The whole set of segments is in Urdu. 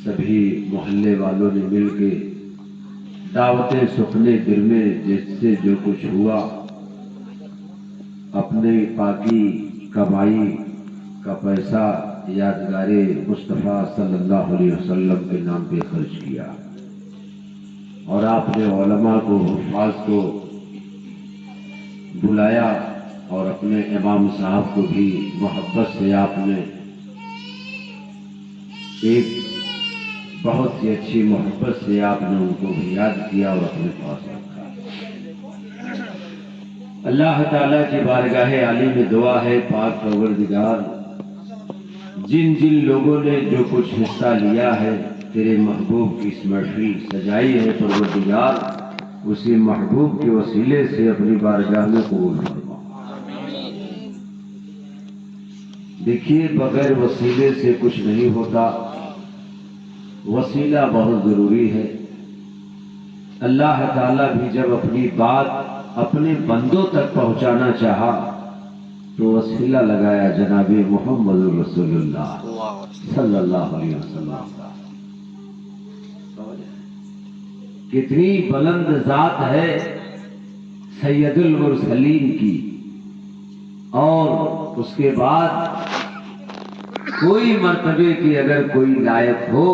سبھی محلے والوں نے مل کے دعوتیں سکھنے دل میں جس سے جو کچھ ہوا اپنے پاکی کمائی کا پیسہ یادگار مصطفیٰ صلی اللہ علیہ وسلم کے نام پہ خرچ کیا، اور آپ نے علماء کو حفاظ کو بلایا اور اپنے امام صاحب کو بھی محبت سے آپ نے ایک بہت ہی اچھی محبت سے آپ نے ان کو بھی یاد کیا اور اپنے پاس رکھا۔ اللہ تعالیٰ کی بارگاہ عالی میں دعا ہے، پاک پروردگار جن جن لوگوں نے جو کچھ حصہ لیا ہے تیرے محبوب کی اس محفل سجائی ہے، پروردگار اسی محبوب کے وسیلے سے اپنی بارگاہ میں قبول فرما۔ دیکھیے بغیر وسیلے سے کچھ نہیں ہوتا، وسیلہ بہت ضروری ہے۔ اللہ تعالیٰ بھی جب اپنی بات اپنے بندوں تک پہنچانا چاہا تو وسیلہ لگایا جناب محمد رسول اللہ صلی اللہ علیہ وسلم کا۔ کتنی بلند ذات ہے سید المرسلین کی، اور اس کے بعد کوئی مرتبے کی اگر کوئی لائق ہو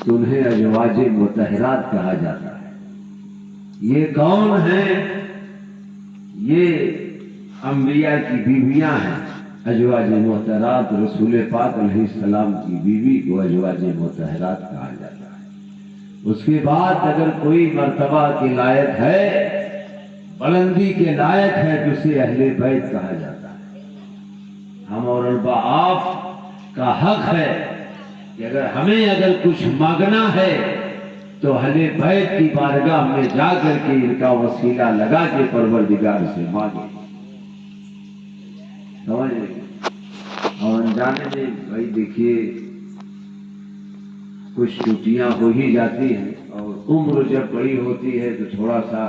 تو انہیں ازواج مطہرات کہا جاتا ہے۔ یہ کون ہیں؟ یہ انبیاء کی بیویاں ہیں، ازواج مطہرات۔ رسول پاک علیہ السلام کی بیوی کو ازواج مطہرات کہا جاتا ہے۔ اس کے بعد اگر کوئی مرتبہ کے لائق ہے، بلندی کے لائق ہے تو اسے اہل بیت کہا جاتا ہے۔ ہم اور آپ کا حق ہے کہ اگر کچھ مانگنا ہے تو اہل بیت کی بارگاہ میں جا کر کے ان کا وسیلہ لگا کے پروردگار سے مانگے۔ سمجھ رہے؟ اور انجانے میں بھائی دیکھیے کچھ چھٹیاں ہو ہی جاتی ہیں، اور عمر جب بڑی ہوتی ہے تو تھوڑا سا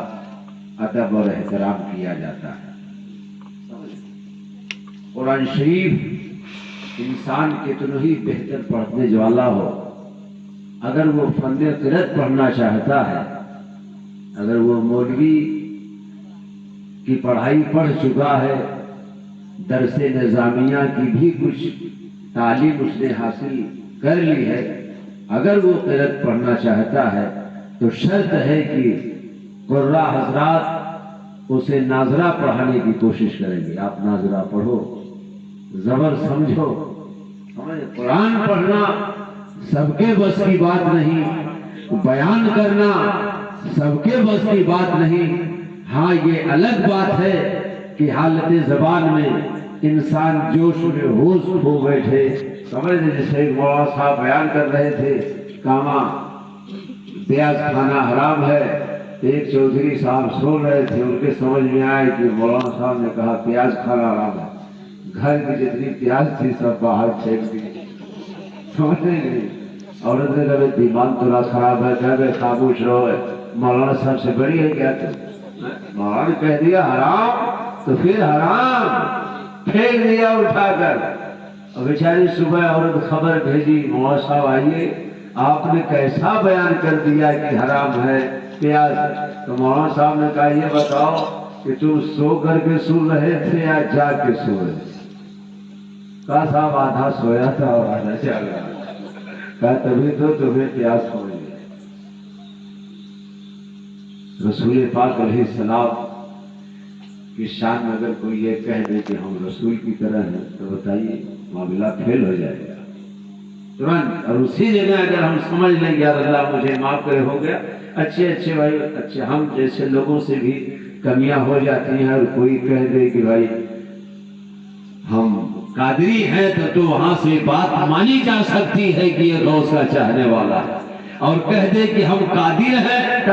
ادب اور احترام کیا جاتا ہے۔ قرآن شریف انسان کتنا ہی بہتر پڑھنے والا ہو، اگر وہ فن قرأت پڑھنا چاہتا ہے، اگر وہ مولوی کی پڑھائی پڑھ چکا ہے، درس نظامیہ کی بھی کچھ تعلیم اس نے حاصل کر لی ہے، اگر وہ قرأت پڑھنا چاہتا ہے تو شرط ہے کہ قراء حضرات اسے ناظرہ پڑھانے کی کوشش کریں گے۔ آپ ناظرہ پڑھو، زبر سمجھو۔ قرآن پڑھنا سب کے بس کی بات نہیں، بیان کرنا سب کے بس کی بات نہیں۔ ہاں یہ الگ بات ہے کہ حالت زبان میں انسان جوش میں ہوش ہو بیٹھے۔ سمجھ لیں جیسے مولانا صاحب بیان کر رہے تھے کاما پیاز کھانا حرام ہے، ایک چودھری صاحب سو رہے تھے، ان کے سمجھ میں آئے کہ مولانا صاحب نے کہا پیاز کھانا حرام ہے، گھر کی جتنی پیاز تھی سب باہر پھینک دی۔ سمجھے نہیں؟ عورت نے کہا دماغ تھوڑا خراب ہے، کہ خاموش رہو، مولانا صاحب سے بڑی ہے کیا تم؟ مولانا نے کہہ دیا حرام تو پھر حرام، پھینک دیا اٹھا کر۔ اور بیچاری صبح عورت خبر بھیجی مولانا صاحب آئیے، آپ نے کیسا بیان کر دیا کہ حرام ہے پیاز۔ تو مولانا صاحب نے کہا یہ بتاؤ کہ تم سو کر کے سن رہے تھے یا جاگ کے سو رہے تھے؟ کہا صاحب آدھا سویا تھا اور آدھا جاگ رہا تھا۔ کہا تبھی تو تمہیں پیاس ہو گئی۔ رسول پاک علیہ السلام کی شان میں اگر کوئی یہ کہہ دے کہ ہم رسول کی طرح ہیں تو بتائیے معاملہ فیل ہو جائے گا ترنت۔ اور اسی جگہ اگر ہم سمجھ لیں گے یار اللہ مجھے معاف کرے، ہو گیا، اچھے بھائی اچھے، ہم جیسے لوگوں سے بھی کمیاں ہو جاتی ہیں، اور کوئی کہہ دے کہ بھائی ہم قادری ہیں تو وہاں سے بات مانی جا سکتی ہے کہ یہ غوث کا چاہنے والا ہے، اور کہہ دے کہ ہم قادر ہیں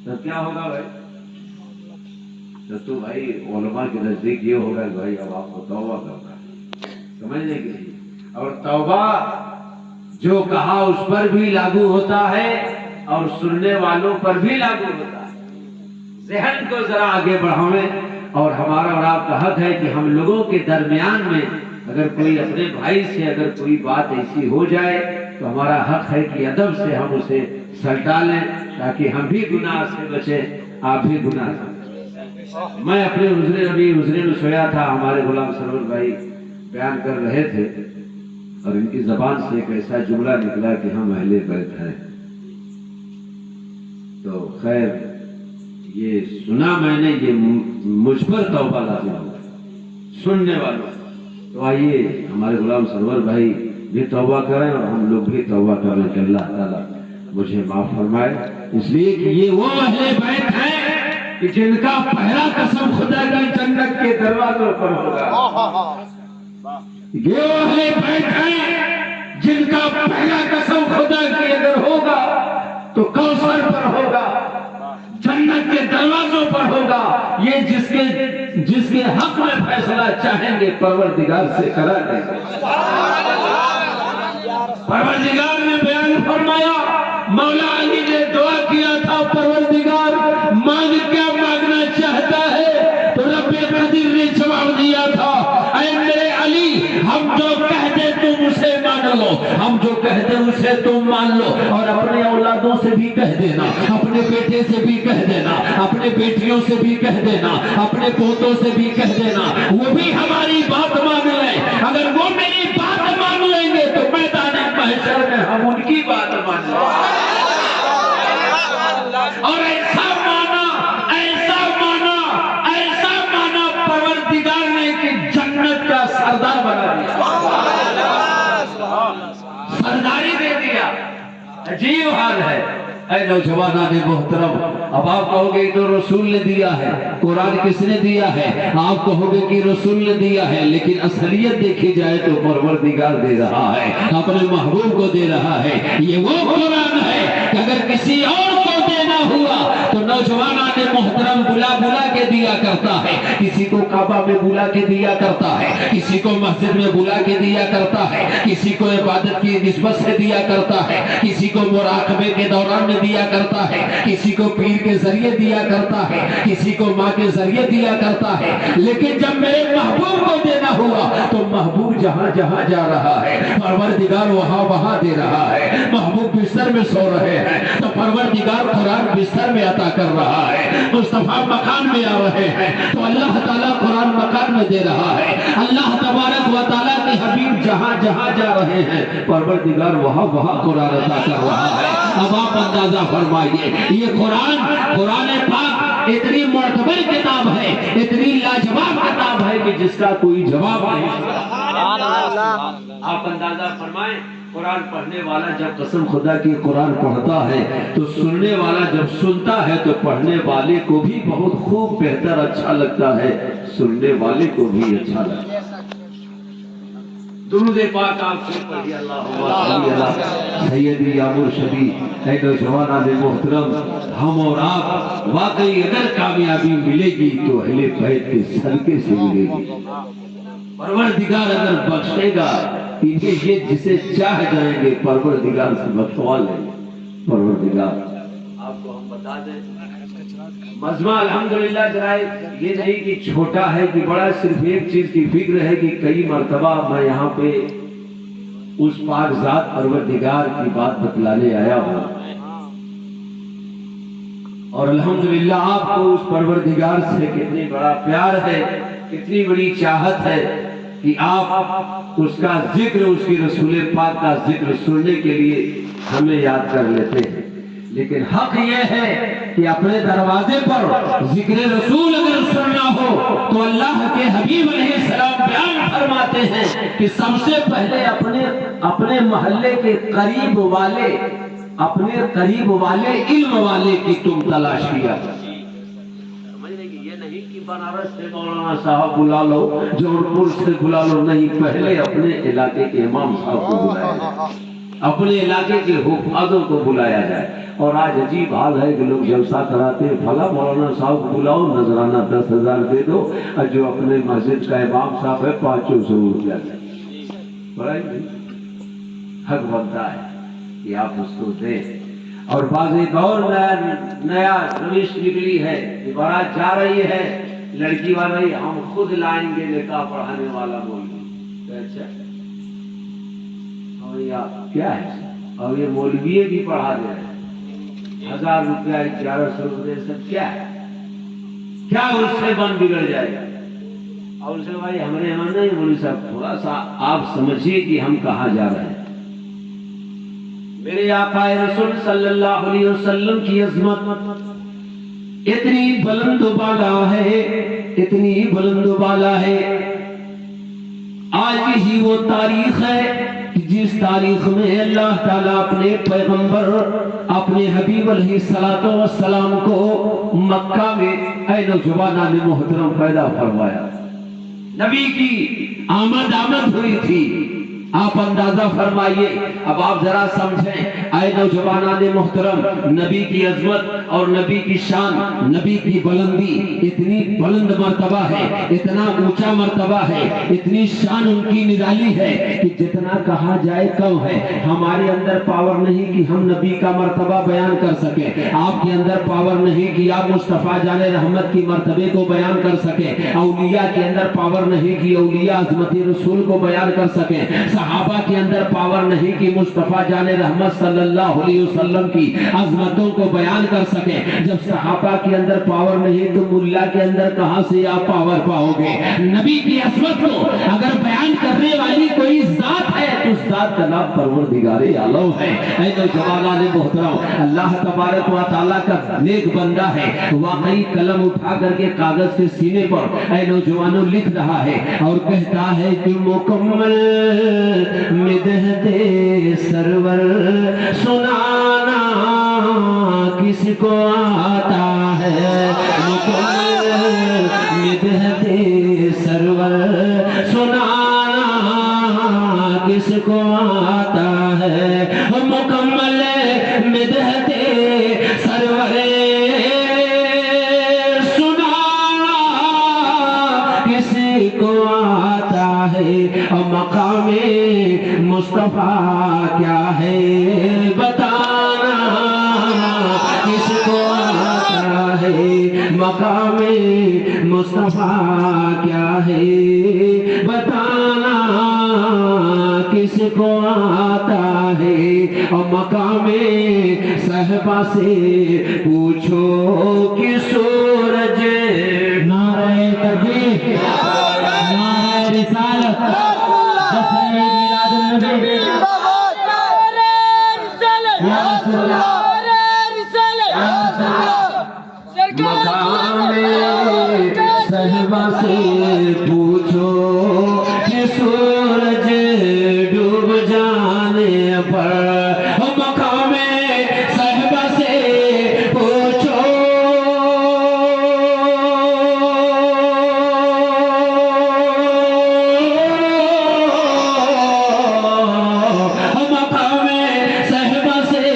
تب کیا ہوگا بھائی؟ تو بھائی علماء کے نزدیک یہ ہوگا کہ بھائی اب آپ کو توبہ کرنا ہے، سمجھنے کے لیے۔ اور توبہ جو کہا اس پر بھی لاگو ہوتا ہے اور سننے والوں پر بھی لاگو ہوتا ہے۔ ذہن کو ذرا آگے بڑھائیں، اور ہمارا اور آپ کا حق ہے کہ ہم لوگوں کے درمیان میں اگر کوئی اپنے بھائی سے اگر کوئی بات ایسی ہو جائے تو ہمارا حق ہے کہ ادب سے ہم اسے سلٹا لیں تاکہ ہم بھی گناہ سے بچیں، آپ بھی گناہ سے بچیں۔ میں اپنے حضرے میں سویا تھا، ہمارے غلام سرور بھائی بیان کر رہے تھے اور ان کی زبان سے ایک ایسا جملہ نکلا کہ ہم اہل بیت ہیں۔ تو خیر یہ سنا میں نے، یہ مجھ پر توبہ لازم ہو سننے والوں۔ تو آئیے ہمارے غلام سرور بھائی بھی توبہ کریں اور ہم لوگ بھی توبہ کریں کہ اللہ تعالیٰ مجھے معاف فرمائے، اس لیے کہ یہ وہ اہل بیت ہیں کہ جن کا پہلا قسم خدا کی جنت کے دروازوں پر ہوگا۔ یہ وہ اہل بیت ہیں جن کا پہلا قسم خدا کی اگر ہوگا تو کوثر پر ہوگا، جنت کے دروازوں پر ہوگا۔ یہ جس کے حق میں فیصلہ چاہیں گے پروردگار سے کرا دیں گے۔ پروردگار نے بیان فرمایا، مولا علی نے دعا کیا تھا، پروردگار مانگ کیا مانگنا چاہتا ہے؟ تو رب قدیر نے جواب دیا تھا، اے میرے علی، ہم جو کہہ دیں تم اسے مان لو، ہم جو کہہ دیں اسے تم مان لو، اور اپنے اولادوں سے بھی کہہ دینا، اپنے بیٹے سے بھی کہہ دینا، اپنے بیٹیوں سے بھی کہہ دینا، اپنے پوتوں سے بھی کہہ دینا، وہ بھی ہماری بات مان لیں۔ اگر وہ میری بات مان لیں گے تو میدان محشر میں ہم ان کی بات مان لیں۔ اور ایسا مانا پروردگار نے کہ جنت کا سردار بنا دیا، سرداری دے دیا۔ عجیب حال ہے۔ اے نوجوانان محترم، اب آپ کہو گے تو رسول نے دیا ہے، قرآن کس نے دیا ہے؟ آپ کہو گے کہ رسول نے دیا ہے، لیکن اصلیت دیکھی جائے تو پروردگار دے رہا ہے، اپنے محبوب کو دے رہا ہے۔ یہ وہ قرآن ہے کہ اگر کسی اور کو دینا ہوا تو نوجوانان محترم بلا کے دیا کرتا ہے، کسی کو کعبہ میں بلا کے دیا کرتا ہے، کسی کو مسجد میں بلا کے دیا کرتا ہے، کسی کو عبادت کی نسبت سے دیا کرتا ہے، کسی کو مراقبے کے دوران میں دیا کرتا ہے، کسی کو پیر کے ذریعے دیا کرتا ہے، کسی کو ماں کے ذریعے دیا کرتا ہے۔ لیکن جب میرے محبوب کو دینا ہوا تو محبوب جہاں جہاں جا رہا ہے پروردگار وہاں وہاں دے رہا ہے۔ محبوب بستر میں سو رہے ہیں تو پروردگار قرآن بستر میں عطا کر رہا ہے۔ مصطفیٰ مکان میں آ رہے ہیں تو اللہ تعالیٰ قرآن مکان میں دے رہا ہے۔ اللہ تبارک و تعالیٰ کے حبیب جہاں جہاں جا رہے ہیں پروردگار وہاں وہاں قرآن عطا کر رہا ہے۔ اب آپ اندازہ فرمائیے، یہ قرآن پاک اتنی معتبر کتاب ہے، اتنی لاجواب کتاب ہے کہ جس کا کوئی جواب نہیں۔ آپ اندازہ فرمائیں، قرآن پڑھنے والا جب قسم خدا کی قرآن پڑھتا ہے تو سننے والا جب سنتا ہے تو پڑھنے والے کو بھی بہت خوب بہتر اچھا لگتا ہے، سننے والے کو بھی اچھا لگتا ہے۔ درود پاک آپ سے پڑھیے، اللہم صلی علی سیدی یا مرشدی۔ اے نوجوانان محترم، ہم اور آپ واقعی اگر کامیابی ملے گی تو اہل بیت کے صدقے سے ملے گی۔ پروردگار اگر بخشے گا انہیں، یہ جسے چاہ جائیں گے پروردگار سے بخشوا لیں گے۔ پروردگار آپ کو ہم بتا دیں، مجمع الحمدللہ ذرائع یہ نہیں کہ چھوٹا ہے کہ بڑا، صرف ایک چیز کی فکر ہے کہ کئی مرتبہ میں یہاں پہ اس پاک ذات پروردگار کی بات بتلانے آیا ہوں، اور الحمدللہ آپ کو اس پروردگار سے کتنی بڑا پیار ہے، کتنی بڑی چاہت ہے کہ آپ اس کا ذکر، اس کی رسول پاک کا ذکر سننے کے لیے ہمیں یاد کر لیتے ہیں۔ لیکن حق یہ ہے کہ اپنے دروازے پر ذکر رسول اگر سننا ہو تو اللہ کے حبیب علیہ السلام بیان فرماتے ہیں کہ سب سے پہلے اپنے محلے کے قریب والے، اپنے قریب والے علم والے کی تم تلاش کیا۔ یہ نہیں کہ بنارس سے مولانا صاحب بلا لو، جون پور سے بلا لو، نہیں، پہلے اپنے علاقے کے امام صاحب کو بلایا جائے، اپنے علاقے کے حفاظوں کو بلایا جائے۔ اور آج عجیب حال ہے کہ لوگ جلسہ کراتے ہیں، فلاں مولانا صاحب کو بلاؤ، نذرانہ 10,000 دے دو، اور جو اپنے مسجد کا امام صاحب ہے 500 روپیہ دے۔ بڑا حق بنتا ہے کہ آپ اس کو دیں۔ اور بعض ایک اور نیا روش نکلی ہے کہ بارات جا رہی ہے، لڑکی والی ہم خود لائیں گے نکاح پڑھانے والا مولوی۔ اچھا اور یہ کیا ہے؟ اور یہ مولوی بھی پڑھا دے رہے ہیں 1000 روپیہ 1100 روپئے سب کیا ہے؟ کیا اس سے من بگڑ جائے گا؟ اور اسے بھائی ہمارے یہاں نہیں مولوی صاحب تھوڑا سا آپ سمجھیے کہ ہم کہاں جا رہے ہیں. میرے آقا رسول صلی اللہ علیہ وسلم کی عظمت اتنی بلند و بالا ہے، اتنی بلند و بالا ہے. آج ہی وہ تاریخ ہے جس تاریخ میں اللہ تعالیٰ اپنے پیغمبر اپنے حبیب علیہ السلام کو مکہ میں اے نوجوانان محترم پیدا فرمایا. نبی کی آمد ہوئی تھی. آپ اندازہ فرمائیے. اب آپ ذرا سمجھیں اے نوجوانان محترم، نبی کی عظمت اور نبی کی شان، نبی کی بلندی اتنی بلند مرتبہ ہے، اتنا اونچا مرتبہ ہے، اتنی شان ان کی نرالی ہے کہ جتنا کہا جائے کم ہے. ہمارے اندر پاور نہیں کہ ہم نبی کا مرتبہ بیان کر سکیں. آپ کے اندر پاور نہیں کہ آپ مصطفیٰ جان رحمت کی مرتبے کو بیان کر سکیں. اولیاء کے اندر پاور نہیں کہ اولیاء عظمت رسول کو بیان کر سکیں. صحابہ کے اندر پاور نہیں کہ مصطفیٰ جان رحمت صلی اللہ علیہ وسلم کی عظمتوں کو بیان کر سکیں. جب صحابہ کے اندر پاور نہیں تو ملا کے اندر کہاں سے آپ پاور پاؤ گے؟ نبی کی عظمت کو اگر بیان کرنے والی کوئی ذات ہے تو اس ذات کا نام پروردگار عالم ہے. اے نوجوانان محترم، اللہ تبارک و تعالیٰ کا نیک بندہ ہے. واقعی قلم اٹھا کر کے کاغذ کے سینے پر اے نوجوانوں لکھ رہا ہے اور کہتا ہے کہ مکمل مدحت سرور سنانا کس کو آتا ہے. مکمل مدحت سرور سنانا کس کو آتا ہے. مکمل مدحت سرور سنانا کس کو آتا ہے. اور مقام مصطفیٰ کیا ہے بتانا کس کو آتا ہے. مقام مصطفیٰ کیا ہے بتانا کس کو آتا ہے. اور مقام صحبہ سے پوچھو کہ سورج نعرہ تکبیر نعرہ رسالت مقام صحبہ سے پوچھو کہ سورج ڈوب جانے پر. مقام صحبہ سے پوچھو مقام صحبہ سے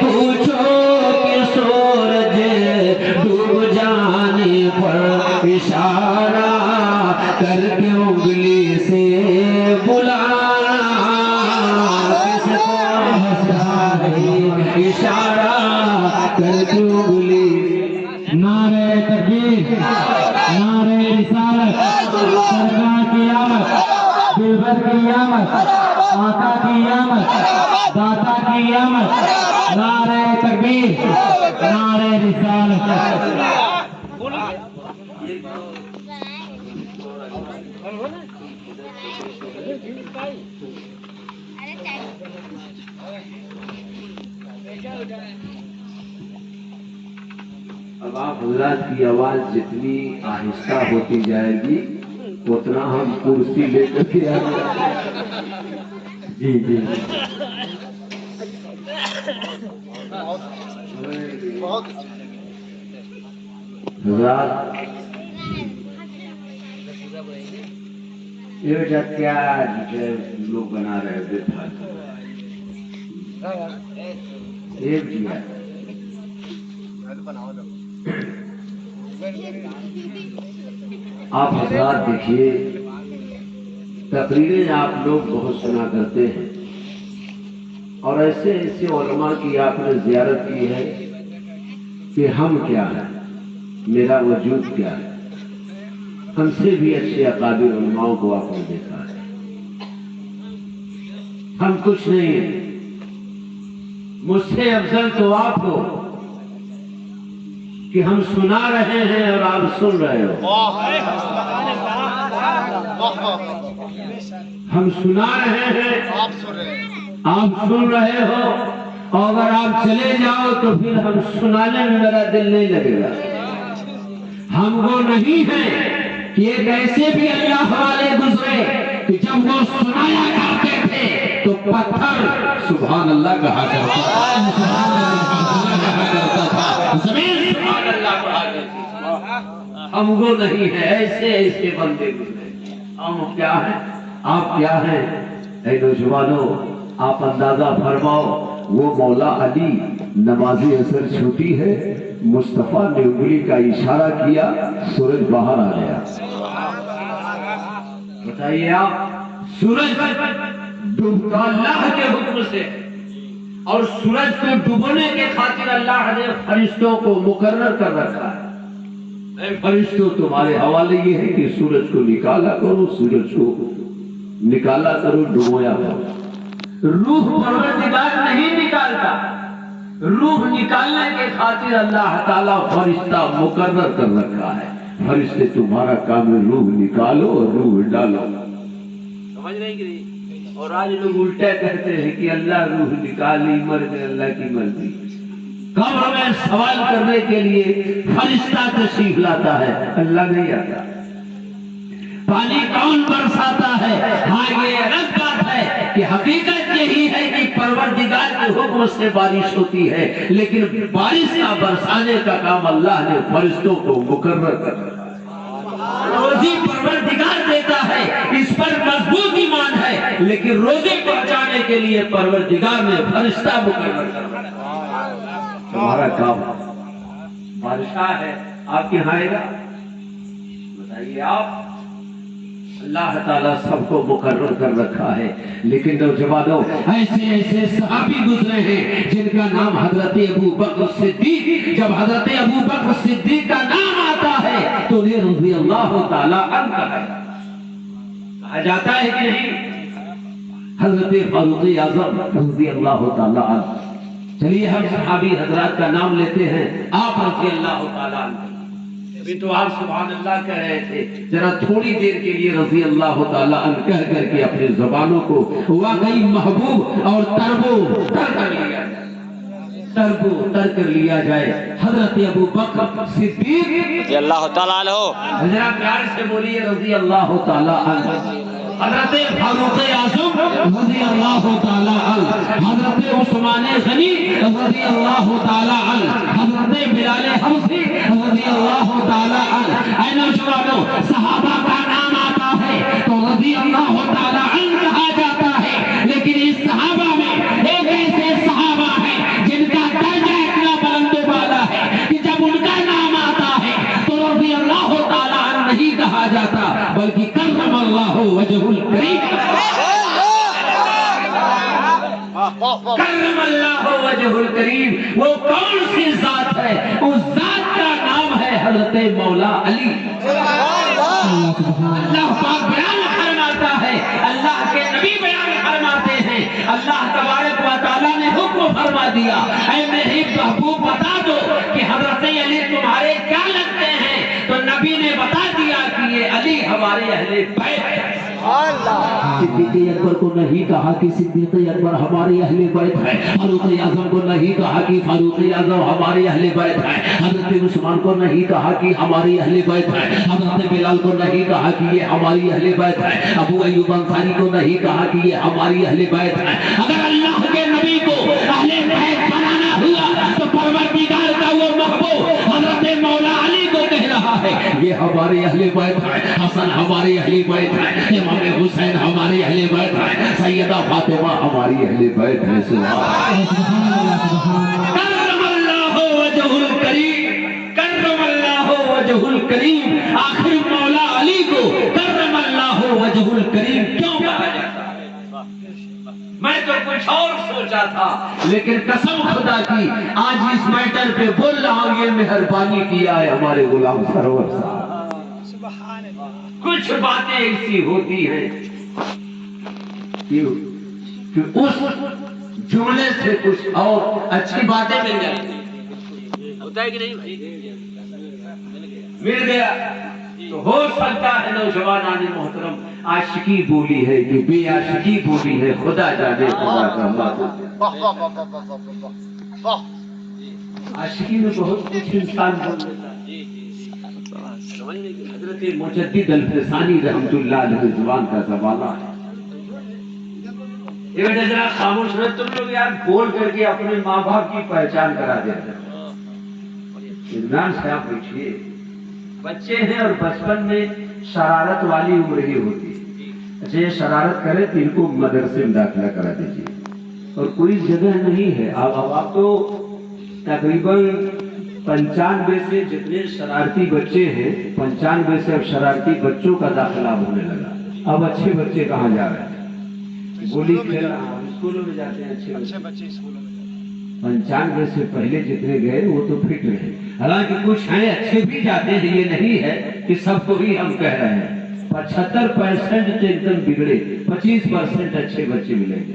پوچھو کہ سورج ڈوب جانے پر اشارہ کر کے انگلی سے بلانا کس کو آتا ہے. اشارہ کر کے انگلی. نعرہ تکبیر نعرہ رسالت سرکار کی آمد دلبر کی آمد آقا کی آمد داتا کی آمد. نعرہ تکبیر نعرہ رسالت. اب آپ حضرات کی آواز جتنی آہستہ ہوتی جائے گی اتنا ہم کرسی لے کر کے جی جی حضرات یہ بیٹا کیا لوگ بنا رہے تھے ایک دیا آپ حضرات دیکھیے تقریریں آپ لوگ بہت سنا کرتے ہیں اور ایسے ایسے علماء کی آپ نے زیارت کی ہے کہ ہم کیا ہیں، میرا وجود کیا ہے. ہم سے بھی اچھے اکابر علماء کو آپ نے دیکھا ہے. ہم کچھ نہیں ہیں، مجھ سے افضل تو آپ ہو کہ ہم سنا رہے ہیں اور آپ سن رہے ہو۔ ہم سنا رہے ہیں، آپ سن رہے ہو، اور اگر آپ چلے جاؤ تو پھر ہم سنانے میں میرا دل نہیں لگے گا۔ ہم وہ نہیں ہیں کہ ایک ایسے بھی اللہ والے گزرے کہ جب وہ سنایا کرتے تھے تو پتھر سبحان اللہ کہا کرتا تھا، زمین سبحان اللہ کہا کرتی تھی۔ ہم وہ نہیں ہیں، ایسے ایسے بندے گزرے۔ ہم کیا ہیں؟ آپ کیا ہیں؟ اے نوجوانوں، آپ اندازہ فرماؤ، وہ مولا علی نماز عصر چھوٹی ہے، مصطفیٰ نے انگلی کا اشارہ کیا، سورج باہر آ گیا۔ بتائیے آپ، سورج ڈوبتا اللہ کے حکم سے، اور سورج کو ڈوبنے کے خاطر اللہ نے فرشتوں کو مقرر کر رکھا ہے۔ اے فرشتوں، تمہارے حوالے یہ ہے کہ سورج کو نکالا کرو، سورج کو نکالا کرو، ڈبویا کرو۔ روح پروردگار نہیں نکالتا، روح نکالنے کے خاطر اللہ تعالیٰ فرشتہ مقرر کر رکھا ہے۔ فرشتے تمہارا کام ہے روح نکالو اور روح ڈالو۔ سمجھ نہیں گئی؟ اور آج لوگ الٹا کہتے ہیں کہ اللہ روح نکالی، مر گئے، اللہ کی مرضی۔ قبر میں سوال کرنے کے لیے فرشتہ تشریف لاتا ہے، اللہ نہیں آتا۔ پانی کون برساتا ہے؟ ہاں، یہ الگ بات ہے کہ حقیقت یہی ہے کہ پروردگار کے حکم سے بارش ہوتی ہے، لیکن بارش کا برسانے کا کام اللہ نے فرشتوں کو مقرر کر رکھا ہے۔ روزی پروردگار دیتا ہے، اس پر مضبوط ایمان ہے، لیکن روزی پہنچانے کے لیے پروردگار نے فرشتہ مقرر کر رکھا ہے۔ تمہارا کام بادشاہ ہے، آپ کے یہاں آئے گا؟ بتائیے آپ، اللہ تعالیٰ سب کو مقرر کر رکھا ہے، لیکن نوجوانوں، ایسے ایسے صحابی گزرے ہیں جن کا نام حضرت ابو بکر صدیق، جب حضرت ابو بکر صدیق کا نام آتا ہے تو انہیں رضی اللہ تعالیٰ عنہ کہا جاتا ہے کہ نہیں؟ حضرت فاروق اعظم رضی اللہ تعالیٰ عنہ۔ چلیے ہم صحابی حضرات کا نام لیتے ہیں، آپ رضی اللہ تعالیٰ عنہ۔ ابھی تو آپ سبحان اللہ کہہ رہے تھے، ذرا تھوڑی دیر کے لیے رضی اللہ تعالیٰ عنہ کہہ کر کے اپنی زبانوں کو واقعی محبوب اور تربو تر کر لیا جائے، تربو تر کر لیا جائے۔ حضرت ابو بکر صدیق رضی اللہ تعالیٰ عنہ، ذرا پیار سے بولیے رضی اللہ تعالیٰ عنہ۔ حضرت فاروق اعظم رضی اللہ تعالیٰ عنہ، حضرت عثمان غنی رضی اللہ تعالیٰ عنہ، حضرت بلال حبشی رضی اللہ تعالیٰ عنہ۔ اے نوجوانوں، صحابہ کا نام آتا ہے تو رضی اللہ تعالیٰ عنہ کہا جاتا ہے، لیکن اس صحابہ میں ایک ایسے صحابہ ہیں جن کا درجہ اتنا بلند و بالا ہے کہ جب ان کا نام آتا ہے تو رضی اللہ تعالیٰ عنہ نہیں کہا جاتا، بلکہ کرم اللہ وجہ الکریم، کرم اللہ وجہ الکریم۔ وہ کون سی ذات ہے؟ اس ذات کا نام ہے حضرت مولا علی۔ اللہ پاک بیان فرماتا ہے، اللہ کے نبی بیان فرماتے ہیں، اللہ تبارک و تعالیٰ نے حکم فرما دیا، اے میرے محبوب بتا دو کہ حضرت علی تمہارے کیا لگتے ہیں؟ تو نبی نے بتا دیا کہ یہ علی ہمارے اہل بیت ہے۔ صدیق اکبر کو نہیں کہا کہ صدیق اکبر ہمارے اہل بیت ہے، فاروق اعظم کو نہیں کہا کہ فاروق اعظم ہمارے اہل بیت ہے، حضرت عثمان کو نہیں کہا کہ ہماری اہل بیت ہے، حضرت بلال کو نہیں کہا کہ یہ ہماری اہل بیت ہے، ابو ایوب انصاری کو نہیں کہا کہ یہ ہماری اہل بیت ہے۔ اگر اللہ کے نبی کو اہل بیت بنانا ہوا تو پروردگار کا وہ محبوب حضرت مولا علی کو کہہ رہا ہے یہ ہمارے اہل بیت ہے، حسن ہمارے اہل بیت ہے، امام حسین ہماری اہل بیت ہے، سیدہ فاطمہ ہماری اہل بیت ہے۔ کرم اللہ وجہ الکریم، کرم اللہ وجہ الکریم۔ آخر مولا علی کو کرم اللہ وجہ الکریم کیوں کہا جاتا ہے؟ میں تو کچھ اور سوچا تھا، لیکن قسم خدا کی آج اس میٹر پہ بول رہا ہوں، یہ مہربانی کیا ہے ہمارے غلام سرور صاحب۔ کچھ باتیں ایسی ہوتی ہیں کہ اس جملے سے کچھ اور اچھی باتیں مل جاتی ہیں. ہوتا ہے کہ نہیں بھائی؟ مل گیا تو ہو سکتا ہے نوجوانان محترم عاشقی بولی ہے کہ بے عاشقی بولی ہے، خدا جانے خدا کا مات. عاشقی میں بہت کچھ انسان بول دیتا ہے. حضرت مجدد الفسانی رحمت اللہ علیہ زبان کا زمانہ ہے. یہ بیٹا ذرا خاموش رہے، تم لوگ یار بول کر کے اپنے ماں باپ کی پہچان کرا دیتے ہیں. اطمینان سے آپ بیٹھیے، بچے ہیں اور بچپن میں شرارت والی عمر ہی ہوتی ہے. اچھا یہ شرارت کرے تو ان کو مدرسے میں داخلہ کرا دیجیے. اور کوئی جگہ نہیں ہے، آپ تو تقریباً 95 سے جتنے شرارتی بچے ہیں، 95 سے اب شرارتی بچوں کا داخلہ ہونے لگا. اب اچھے بچے کہاں جا رہے ہیں؟ گولی کھیل رہا ہے، اسکولوں میں جاتے ہیں اچھے بچے اسکولوں میں. 95 سے پہلے جتنے گئے وہ تو فٹ رہے. حالانکہ کچھ ہیں اچھے بھی جاتے ہیں، یہ نہیں ہے کہ سب کو ہی ہم کہہ رہے ہیں. 75% تو ایک دم بگڑے، 25% اچھے بچے ملیں گے.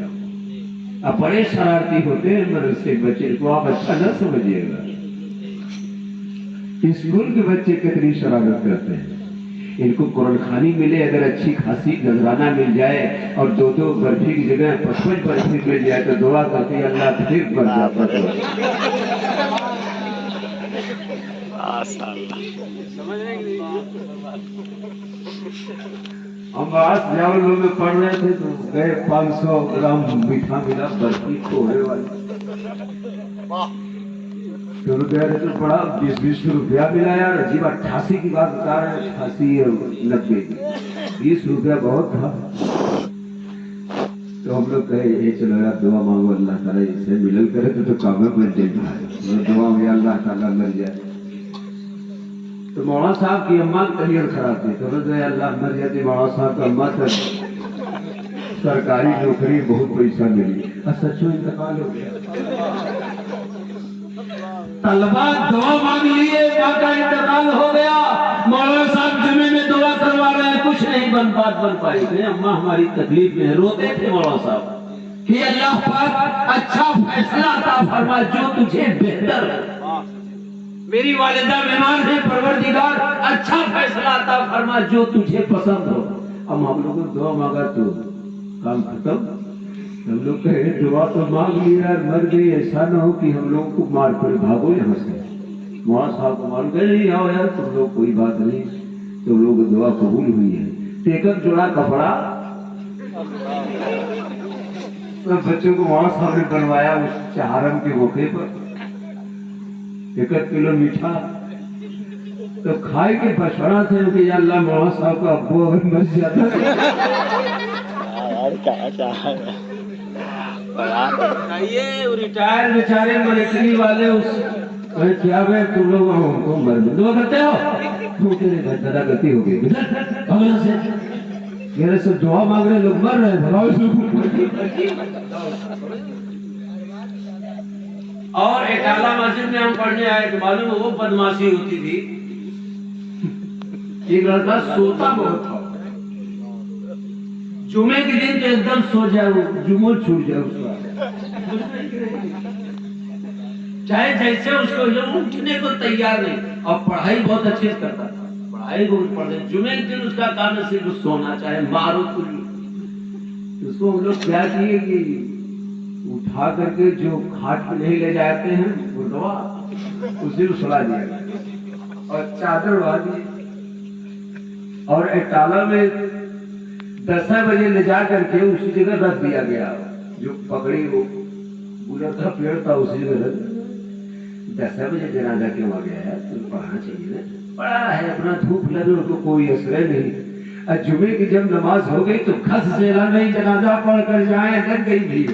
اب بڑے شرارتی ہوتے ہیں مدرسے کے بچے کو آپ اچھا نہ سمجھیے گا. اسکول کے بچے کتنی شرارت کرتے ہیں. ان کو قرآن خوانی ملے، اگر اچھی خاصی نذرانہ مل جائے اور 2 برفی کی جگہ 55 برفی مل جائے تو دعا کرتے ہیں اللہ پھر بڑھ جاتا ہے. ہم آج جاول میں پڑھ رہے تھے تو گئے 500 گرام میٹھا ملا برفی کھوڑے والی. تو بڑا 20 روپیہ ملا یار. عجیب 88 کی بات بتا رہے ہیں، 88 اور 90 کی. 20 روپیہ بہت تھا. تو ہم لوگ کہے یہ چلو یار دعا مانگو اللہ تعالیٰ اس سے ملن کرے تو کام میں جائے. دعا میں اللہ تعالیٰ مر جائے. تو مولانا صاحب کی اماں کی طبیعت خراب تھی تو اللہ مر جاتی. مولانا صاحب کا اماں سرکاری نوکری بہت پیسہ ملی، سچو انتقال ہو گیا. طلبا دعا مانگ لیے، ماں کا انتقال ہو گیا. مولانا صاحب جمعے میں دعا کروا رہے ہیں، کچھ نہیں بات بن پائی. اماں ہماری تکلیف میں ہے. روتے تھے مولانا صاحب کہ اللہ پاک اچھا فیصلہ عطا فرما جو تجھے بہتر ہو. میری والدہ بیمار ہے، پروردگار اچھا فیصلہ عطا فرما جو تجھے پسند ہو. اب ہم لوگوں نے دعا مانگا تو کام ختم. ہم لوگ کہے دعا تو مانگ لیا مر گئی، ایسا نہ ہو کہ ہم لوگوں کو مار پڑے بھاگو یہاں سے. مولانا صاحب کو مان گئے نہیں آؤ یار تم لوگ کوئی بات نہیں، تم لوگ دعا قبول ہوئی ہے. ایک جوڑا کپڑا بچوں کو مولانا صاحب نے بنوایا اس چہارم کے موقع پر. 1 کلو میٹھا تو کھائے کے بچڑا تھے کہ یا اللہ مولانا صاحب کا ابو اگر مر جاتا ریٹائر بیچارے ملٹری والے اس کیا بھائی تم لوگ ہم کو مر دعا کرتے ہو دادا گلتی ہو گئی سے میرے سے دعا مانگ رہے لوگ مر رہے ہیں. اور اٹالہ مسجد میں ہم پڑھنے آئے تو معلوم وہ بدماشی ہوتی تھی. ایک لڑکا سوتا بہت تھا. جمعے کے دن تو ایک دم سو جائے، وہ جمعہ چھوٹ جائے اس کا چاہے جیسے اس کو اٹھنے کو تیار نہیں. اور پڑھائی بہت اچھے سے کرتا تھا، پڑھائی کو پڑھتے. جمعے کے دن اس کا کام ہے صرف سونا، چاہے مارو کچھ. اس کو ہم لوگ کیا کیے کہ اٹھا کر کے جو کھاٹ پہ نہیں لے جاتے ہیں وہ دوا اسی کو سلا دیا اور چادر اڑا دی. اور اٹالہ میں 10 بجے لے جا کر کے اسی جگہ رکھ دیا گیا. جو پکڑی وہ گلر کا پیڑ تھا اسی جگہ رکھ. 10 بجے جنازہ کیوں آ گیا ہے؟ تم پڑھنا چاہیے نا. پڑھا ہے اپنا دھوپ لگے ان کو کوئی اثر نہیں. جمعے کی جب نماز ہو گئی تو کھس سے نہیں جنازہ پڑھ کر جائیں لگ گئی بھی.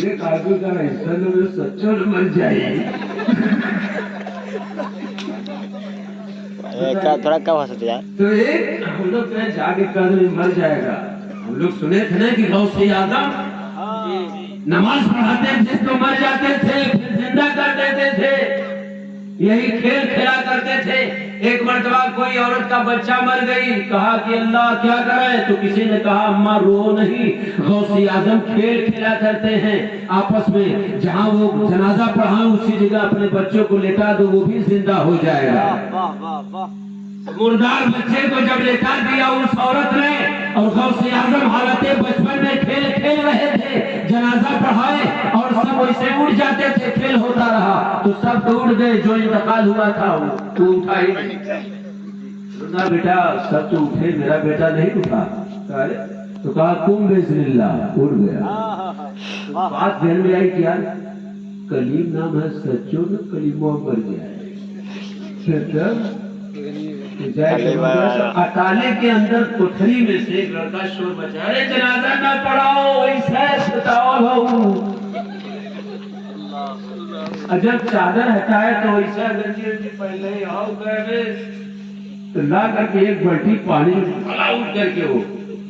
ایک آدمی کا حصہ جو سچوں مر جائے تھوڑا کم ہو سکتا ہے تو ایک ہم لوگ جا کے قدر مر جائے گا. ہم لوگ سنے تھے نا کہ غوث اعظم نماز پڑھاتے تھے تو مر جاتے تھے پھر زندہ کر دیتے تھے. یہی کھیل کھیلا کرتے تھے. ایک مرتبہ کوئی عورت کا بچہ مر گئی, کہا کہ اللہ کیا کرے, تو کسی نے کہا اماں رو نہیں, غوث اعظم کھیل کھیلا کرتے ہیں آپس میں, جہاں وہ جنازہ پڑھائیں اسی جگہ اپنے بچوں کو لٹا دو, وہ بھی زندہ ہو جائے گا. مردار بچے کو جب لٹا دیا اس عورت نے, اور غوث اعظم حالت بچپن میں کھیل کھیل رہے تھے, جنازہ پڑھائے اور سب ویسے اٹھ جاتے تھے, کھیل ہوتا رہا تو سب تو اٹھ گئے, جو انتقال ہوا تھا وہ اٹھا ہی نہیں. بیٹا سب تو اٹھے, میرا بیٹا نہیں اٹھا. تو کہا تم بسم اللہ, اٹھ گیا. بات ذہن میں آئی کیا, کلیم نام ہے سچو نا, کلیموں مر گیا ہے. اٹالے کے اندر کوٹھری میں سے ایک لڑکا شور مچا, ارے جنازہ نہ پڑھاؤ, جب چادر ہٹائے تو ایسا گنجی پہلے آؤ گئے تو لا کر کے ایک بالٹی پانی اٹھ کر کے ہو.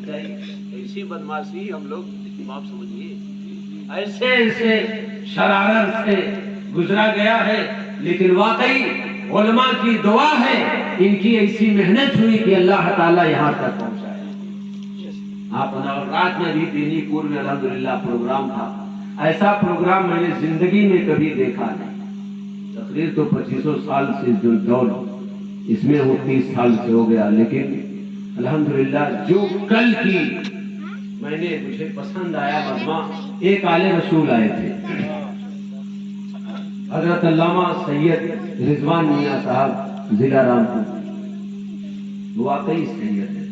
ایسی بدماشی ہم لوگ معاف سمجھیے, ایسے ایسے شرارت سے گزرا گیا ہے. لیکن واقعی علماء کی دعا ہے, ان کی ایسی محنت ہوئی کہ اللہ تعالیٰ یہاں تک پہنچایا. آپ رات میں بھی دینی پور میں الحمدللہ پروگرام تھا. ایسا پروگرام میں نے زندگی میں کبھی دیکھا نہیں. تقریر تو 2500 سال سے جو دور اس میں وہ 30 سال سے ہو گیا, لیکن الحمدللہ جو کل کی میں نے مجھے پسند آیا مجمع. ایک آلِ رسول آئے تھے, حضرت علامہ سید رضوان میاں صاحب ضلع رامپور. واقعی سید ہے.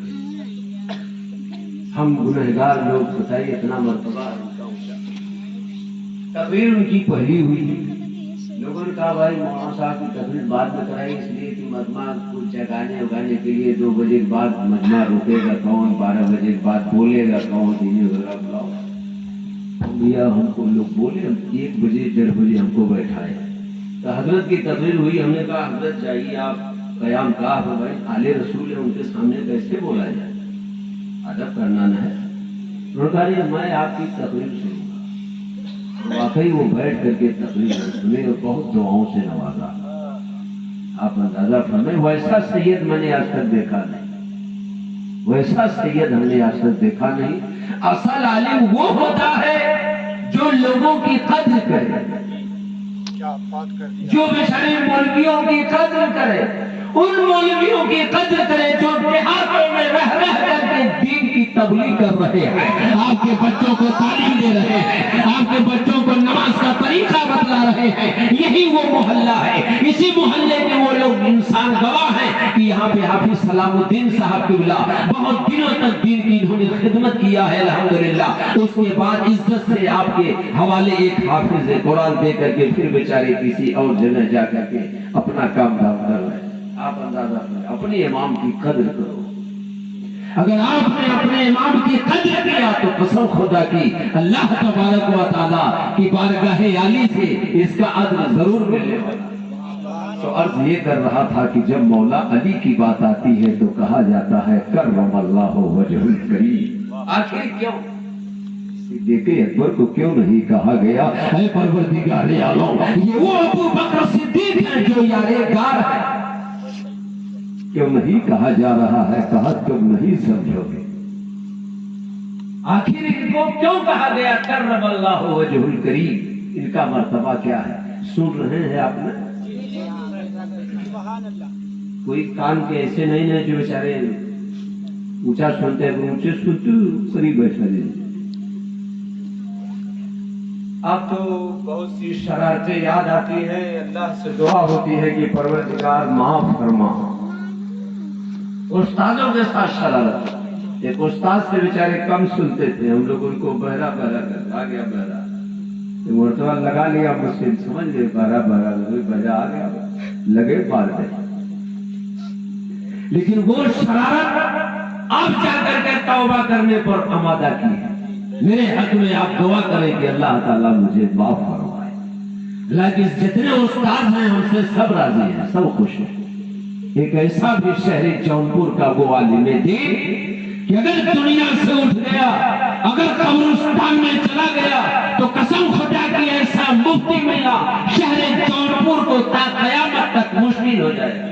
ہم گنہگار لوگ بتائیے اتنا مرتبہ تقریر ان کی پہلی ہوئی. لوگوں نے کہا بھائی مولانا صاحب کی تقریر بعد میں کرائی, اس لیے کہ مجمع کو جگانے اگانے کے لیے 2 بجے کے بعد مجمع روکے گا کون, 12 بجے کے بعد بولے گا کون, دینی وغیرہ بلاؤ. ہم کو لوگ بولے, 1 بجے 1:30 بجے ہم کو بیٹھائے. تو حضرت کی تقریر ہوئی. ہم نے کہا حضرت جائیے آپ قیام کا ہو, بھائی آلِ رسول ہے, ان کے سامنے کیسے بولا جائے, ادب کرنا نہ ہے. انہوں نے کہا میں آپ کی تقریر سنوں گا. واقعی وہ بیٹھ کر کے تقریر سنے اور بہت دعاؤں سے نوازا. آپ اندازہ فرمائیں, ویسا سید میں نے آج تک دیکھا نہیں, ویسا سید ہم نے آج تک دیکھا نہیں. اصل عالم وہ ہوتا ہے جو لوگوں کی قدر کرے, جو بیچارے مولویوں کی قدر کرے, ان مولویوں کی قدر کرے جو دیہاتوں میں رہ کر کے دین کی تبلیغ کر رہے ہیں, آپ کے بچوں کو تعلیم دے رہے ہیں, آپ کے بچوں کو نماز کا طریقہ بتلا رہے ہیں. یہی وہ محلہ ہے. اسی محلے میں وہ لوگ انسان گواہ ہیں کہ یہاں پہ حافظ سلام الدین صاحب قبلہ بہت دنوں تک دین کی انہوں نے خدمت کیا ہے الحمدللہ. اس کے بعد عزت سے آپ کے حوالے ایک حافظ قرآن دے کر کے پھر بیچارے کسی اور جگہ جا کر کے اپنا کام دھام کر رہے ہیں. آپ اندازہ کریں, اپنے امام کی قدر کرو. اگر آپ نے اپنے امام کی قدر کیا تو قسم خدا کی اللہ تبارک و تعالیٰ کی بارگاہ عالی سے اس کا اجر ضرور ملنے والا. تو عرض یہ کر رہا تھا کہ جب مولا علی کی بات آتی ہے تو کہا جاتا ہے کرم اللہ وجہ الکریم. آخر کیوں صدیق اکبر کو کیوں نہیں کہا گیا اے پروردگار عالم, یہ وہ ابو بکر صدیق ہیں جو یادگار ہے, کیوں نہیں کہا جا رہا ہے, کہا تم نہیں سمجھو گے. آخر ان کو کیوں کہا گیا کرم اللہ وجہ الکریم, ان کا مرتبہ کیا ہے سن رہے ہیں آپ نے. کوئی کان کے ایسے نہیں ہیں جو بیچارے اونچا سنتے ہیں, اونچے سنتے قریب بیٹھا دیں. اب تو بہت سی شرارتیں یاد آتی ہیں, اللہ سے دعا ہوتی ہے کہ پروردگار معاف فرما. استادوں کے ساتھ شرارت. ایک استاد سے بیچارے کم سنتے تھے, ہم لوگ ان کو بہرا بہرا کر آ گیا بہرا, مرتبہ لگا لیا مسلم سمجھ گئے, بہرا بہرا بہرا آ گیا, لگے بار گئے. لیکن وہ شرارت اب جا کر کے توبہ کرنے پر آمادہ کی ہے. میرے حق میں آپ دعا کریں کہ اللہ تعالیٰ مجھے معاف فرمائے. لیکن جتنے استاد ہیں ہم سے سب راضی ہیں, سب خوش ہیں. ایک ایسا بھی شہر جونپور کا وہ عالم دین کہ اگر دنیا سے اٹھ گیا، اگر قبرستان میں چلا گیا تو قسم خدا کی ایسا مفتی ملا شہر جونپور کو تا قیامت تک مشکل ہو جائے گا۔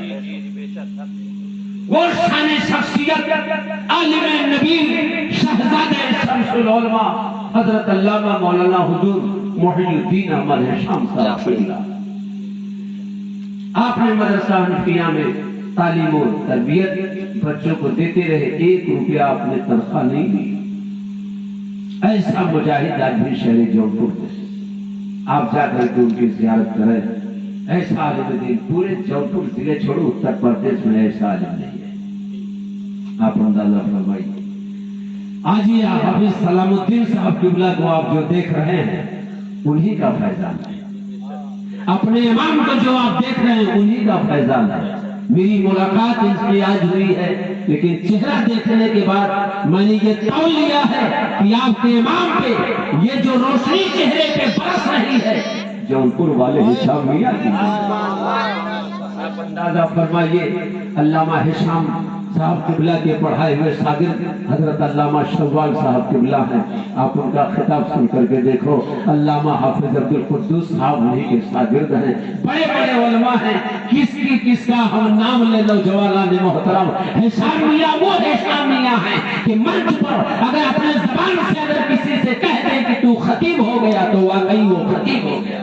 وہ شان شخصیت عالم نبی شہزادہ شمس العلماء حضرت علامہ مولانا حضور محی الدین احمد ہشام صاحب، آپ نے مدرسہ حنفیہ میں تعلیم و تربیت بچوں کو دیتے رہے، 1 روپیہ آپ نے تنخواہ نہیں لی۔ ایسا مجاہد آج بھی شہر جونپور میں، آپ جا کر کے ان کی زیارت کریں۔ ایسا عالم دین پورے جونپور ضلع چھوڑو اتر پردیش میں ایسا عالم نہیں ہے، آپ اندازہ فرمائیے۔ آج یہ حافظ سلام الدین صاحب قبلہ کو آپ جو دیکھ رہے ہیں انہی کا فیضان ہے، اپنے امام کو جو آپ دیکھ رہے ہیں انہی کا فیضان ہے۔ میری ملاقات ان سے آج ہوئی ہے، لیکن چہرہ دیکھنے کے بعد میں نے یہ تول لیا ہے کہ آپ کے امام پہ یہ جو روشنی چہرے پہ برس رہی ہے جونپور والے ہشام میاں کی۔ آپ اندازہ فرمائیے، علامہ ہشام صاحب قبلہ کے پڑھائے ہوئے شاگرد حضرت علامہ شوال صاحب قبلہ ہیں، آپ ان کا خطاب سن کر کے دیکھو۔ علامہ حافظ عبدالقدوس صاحب انہی کے شاگرد ہیں، بڑے بڑے علماء ہیں، کس کا ہم نام لے لو جوالان محترم، ہشام میاں وہ ہشام میاں ہیں کہ منچ پر اگر اپنے زبان سے اگر کسی سے کہہ دیں کہ تو خطیب ہو گیا تو واقعی وہ خطیب ہو گیا،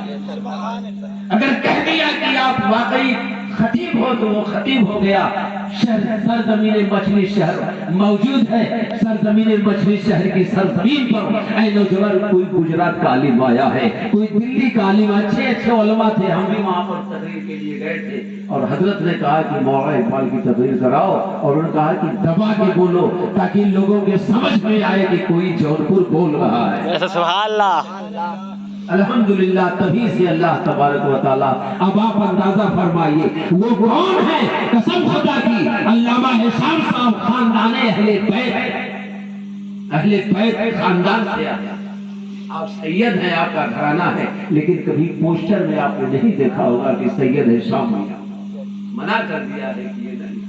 اگر کہہ دیا کہ آپ واقعی خطیب ہو تو وہ خطیب ہو گیا۔ سرزمین مچھلی شہر موجود ہے، سرزمین مچھلی شہر کی سرزمین پر اے نوجوان کوئی گجرات کا عالم آیا ہے، کوئی دلی کا عالم، اچھے علماء تھے، ہم بھی وہاں پر تقریر کے لیے گئے تھے اور حضرت نے کہا کہ مولانا اقبال کی تقریر کراؤ، اور انہوں نے کہا کہ دبا کے بولو تاکہ لوگوں کے سمجھ میں آئے کہ کوئی جونپور بول رہا ہے۔ سبحان اللہ۔ الحمدللہ تبھی سے اللہ تبارک و تعالیٰ۔ اب آپ اندازہ فرمائیے وہ کون ہے؟ قسم خدا کی علامہ ہشام صاحب خاندان اہل بیت خاندان سے آیا، آپ سید ہیں، آپ کا گھرانہ ہے، لیکن کبھی پوسٹر میں آپ نے نہیں دیکھا ہوگا کہ سید ہشام میاں، منع کر دیا ہے کہ یہ نہیں۔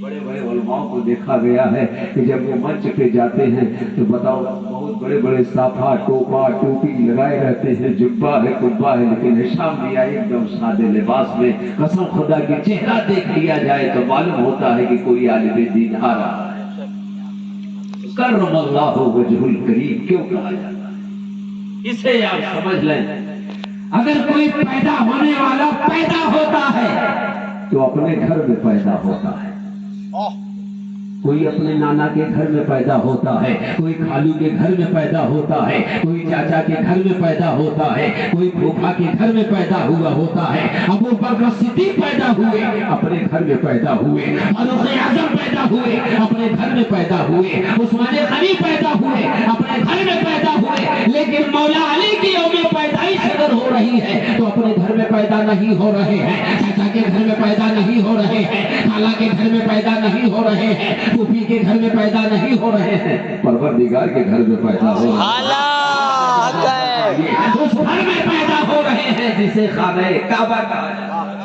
بڑے بڑے علماء کو دیکھا گیا ہے کہ جب وہ منچ پہ جاتے ہیں تو بتاؤ بہت بڑے بڑے صافہ ٹوپا ٹوپی لگائے رہتے ہیں، جبہ ہے کبا ہے، لیکن ہشام میاں ایک دم سادے لباس میں، قسم خدا کی چہرہ دیکھ لیا جائے تو معلوم ہوتا ہے کہ کوئی عالم دین آ رہا ہے۔ کرم اللہ وجہ الکریم کیوں کہا جاتا ہے؟ اسے آپ سمجھ لیں، اگر کوئی پیدا ہونے والا پیدا ہوتا ہے تو اپنے گھر میں پیدا ہوتا ہے، کوئی اپنے نانا کے گھر میں پیدا ہوتا ہے، کوئی خالو کے گھر میں پیدا ہوتا ہے، کوئی چاچا کے گھر میں پیدا ہوتا ہے، کوئی پھوپھا کے گھر میں پیدا ہوا ہوتا ہے۔ ابو بکر صدیق پیدا ہوئے اپنے گھر میں پیدا ہوئے، فاروق اعظم پیدا ہوئے اپنے گھر میں پیدا ہوئے، عثمان غنی پیدا ہوئے اپنے گھر میں پیدا ہوئے، لیکن مولا علی کی یوم پیدائش اگر ہو رہی ہے تو اپنے گھر میں پیدا نہیں ہو رہے ہیں، چاچا کے گھر میں پیدا نہیں ہو رہے ہیں، خالہ کے گھر میں پیدا نہیں ہو رہے ہیں، پھوپھی کے گھر میں پیدا نہیں ہو رہے ہیں، پروردگار کے گھر میں پیدا ہو رہے ہیں، اس گھر میں پیدا ہو رہے ہیں جسے خانہ کعبہ کہا جاتا ہے،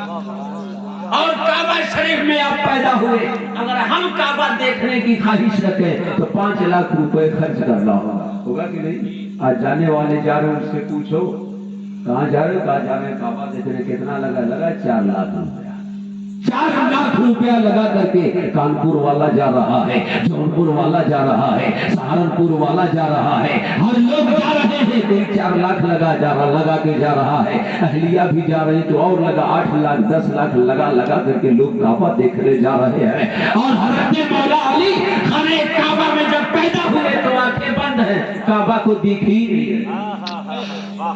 اور کعبہ شریف میں آپ پیدا ہوئے۔ اگر ہم کعبہ دیکھنے کی خواہش رکھیں تو 5 لاکھ روپے خرچ کرنا ہوگا کہ نہیں؟ آج جانے والے جا رہے ہیں، ان سے پوچھو کہاں جا رہے ہو، کہاں جا رہے ہیں کعبہ دیکھنے، کتنا لگا 4 لاکھ روپے، 4 لاکھ روپیہ لگا کر کے کانپور والا جا رہا ہے، جونپور والا جا رہا ہے، سہارنپور والا جا رہا ہے، ہر لوگ جا رہے ہیں، کوئی 4 لاکھ لگا کے جا رہا ہے، اہلیہ بھی جا رہی تو اور لگا 8 لاکھ 10 لاکھ لگا کر کے لوگ کعبہ دیکھنے جا رہے ہیں۔ اور حضرت مولا علی خانہ کعبہ میں جب پیدا ہوئے تو آنکھیں بند ہیں، کعبہ کو دیکھ ہی نہیں ہے۔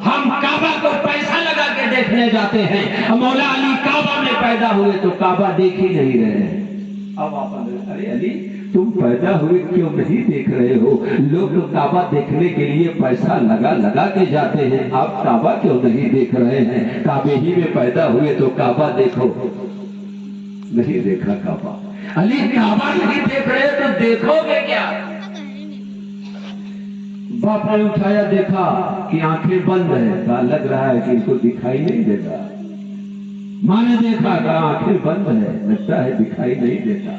ہم کعبہ کو پیسہ لگا کے دیکھنے جاتے ہیں، مولا علی کعبہ میں پیدا ہوئے تو کعبہ دیکھ ہی نہیں رہے ہیں۔ اب آپ ارے علی تم پیدا ہوئے کیوں نہیں دیکھ رہے ہو؟ لوگ کعبہ دیکھنے کے لیے پیسہ لگا کے جاتے ہیں، آپ کعبہ کیوں نہیں دیکھ رہے ہیں؟ کعبے ہی میں پیدا ہوئے تو کعبہ دیکھو، نہیں دیکھا کعبہ۔ علی کعبہ نہیں دیکھ رہے تو دیکھو گے کیا؟ باپ نے اٹھایا دیکھا کہ آنکھیں بند ہیں، کہا لگ رہا ہے کہ ان کو دکھائی نہیں دیتا۔ ماں نے دیکھا کہا آنکھیں بند ہے، لگتا ہے دکھائی نہیں دیتا۔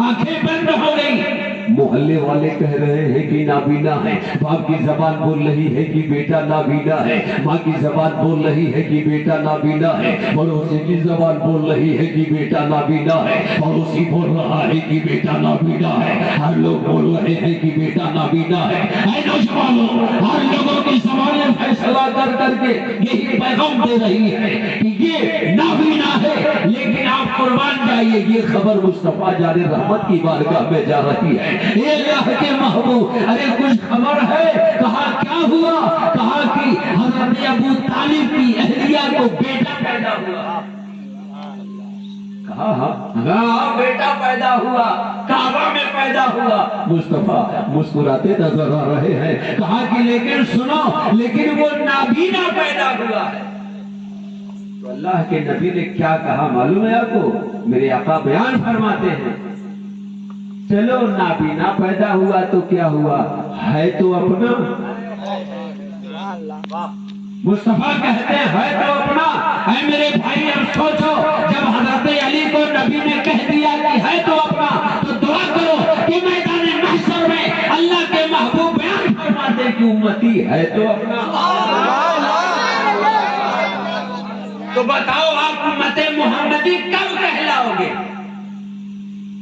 آنکھیں بند ہو گئی، محلے والے کہہ رہے ہیں کہ نابینا ہے، باپ کی زبان بول رہی ہے کہ بیٹا نابینا ہے، ماں کی زبان بول رہی ہے کہ بیٹا نابینا ہے، پڑوسی کی زبان بول رہی ہے کہ بیٹا نابینا ہے، پڑوسی بول رہا ہے کہ بیٹا نابینا ہے، ہر لوگ بول رہے ہیں کہ بیٹا نابینا ہے۔ اے نوجوانوں، ہر لوگوں کی زبانیں فیصلہ کر کے یہی پیغام دے رہی ہے کہ یہ نابینا ہے، لیکن آپ قربان جائیے، یہ خبر مصطفیٰ جان رحمت کی بارگاہ میں جا رہی ہے۔ اے اللہ کے محبوب، ارے کچھ خبر ہے؟ کہا کیا ہوا؟ کہا کہ حضرت ابو طالب کی اہلیہ کو بیٹا پیدا ہوا۔ کہا ہاں بیٹا پیدا ہوا، کعبہ میں پیدا ہوا۔ مصطفیٰ مسکراتے نظر آ رہے ہیں۔ کہا کہ لیکن سنو، لیکن وہ نابینا پیدا ہوا ہے۔ تو اللہ کے نبی نے کیا کہا معلوم ہے آپ کو؟ میرے آقا بیان فرماتے ہیں، چلو نابینا پیدا ہوا تو کیا ہوا، ہے تو اپنا۔ مصطفیٰ کہتے ہیں ہے تو اپنا۔ اے میرے بھائی اب سوچو، جب حضرت علی کو نبی نے کہہ دیا کہ ہے تو اپنا، تو دعا کرو کہ میدان محشر میں اللہ کے محبوب بیان فرماتے کہ امتی ہے تو اپنا۔ تو بتاؤ آپ امت محمدی کب کہلاؤ گے؟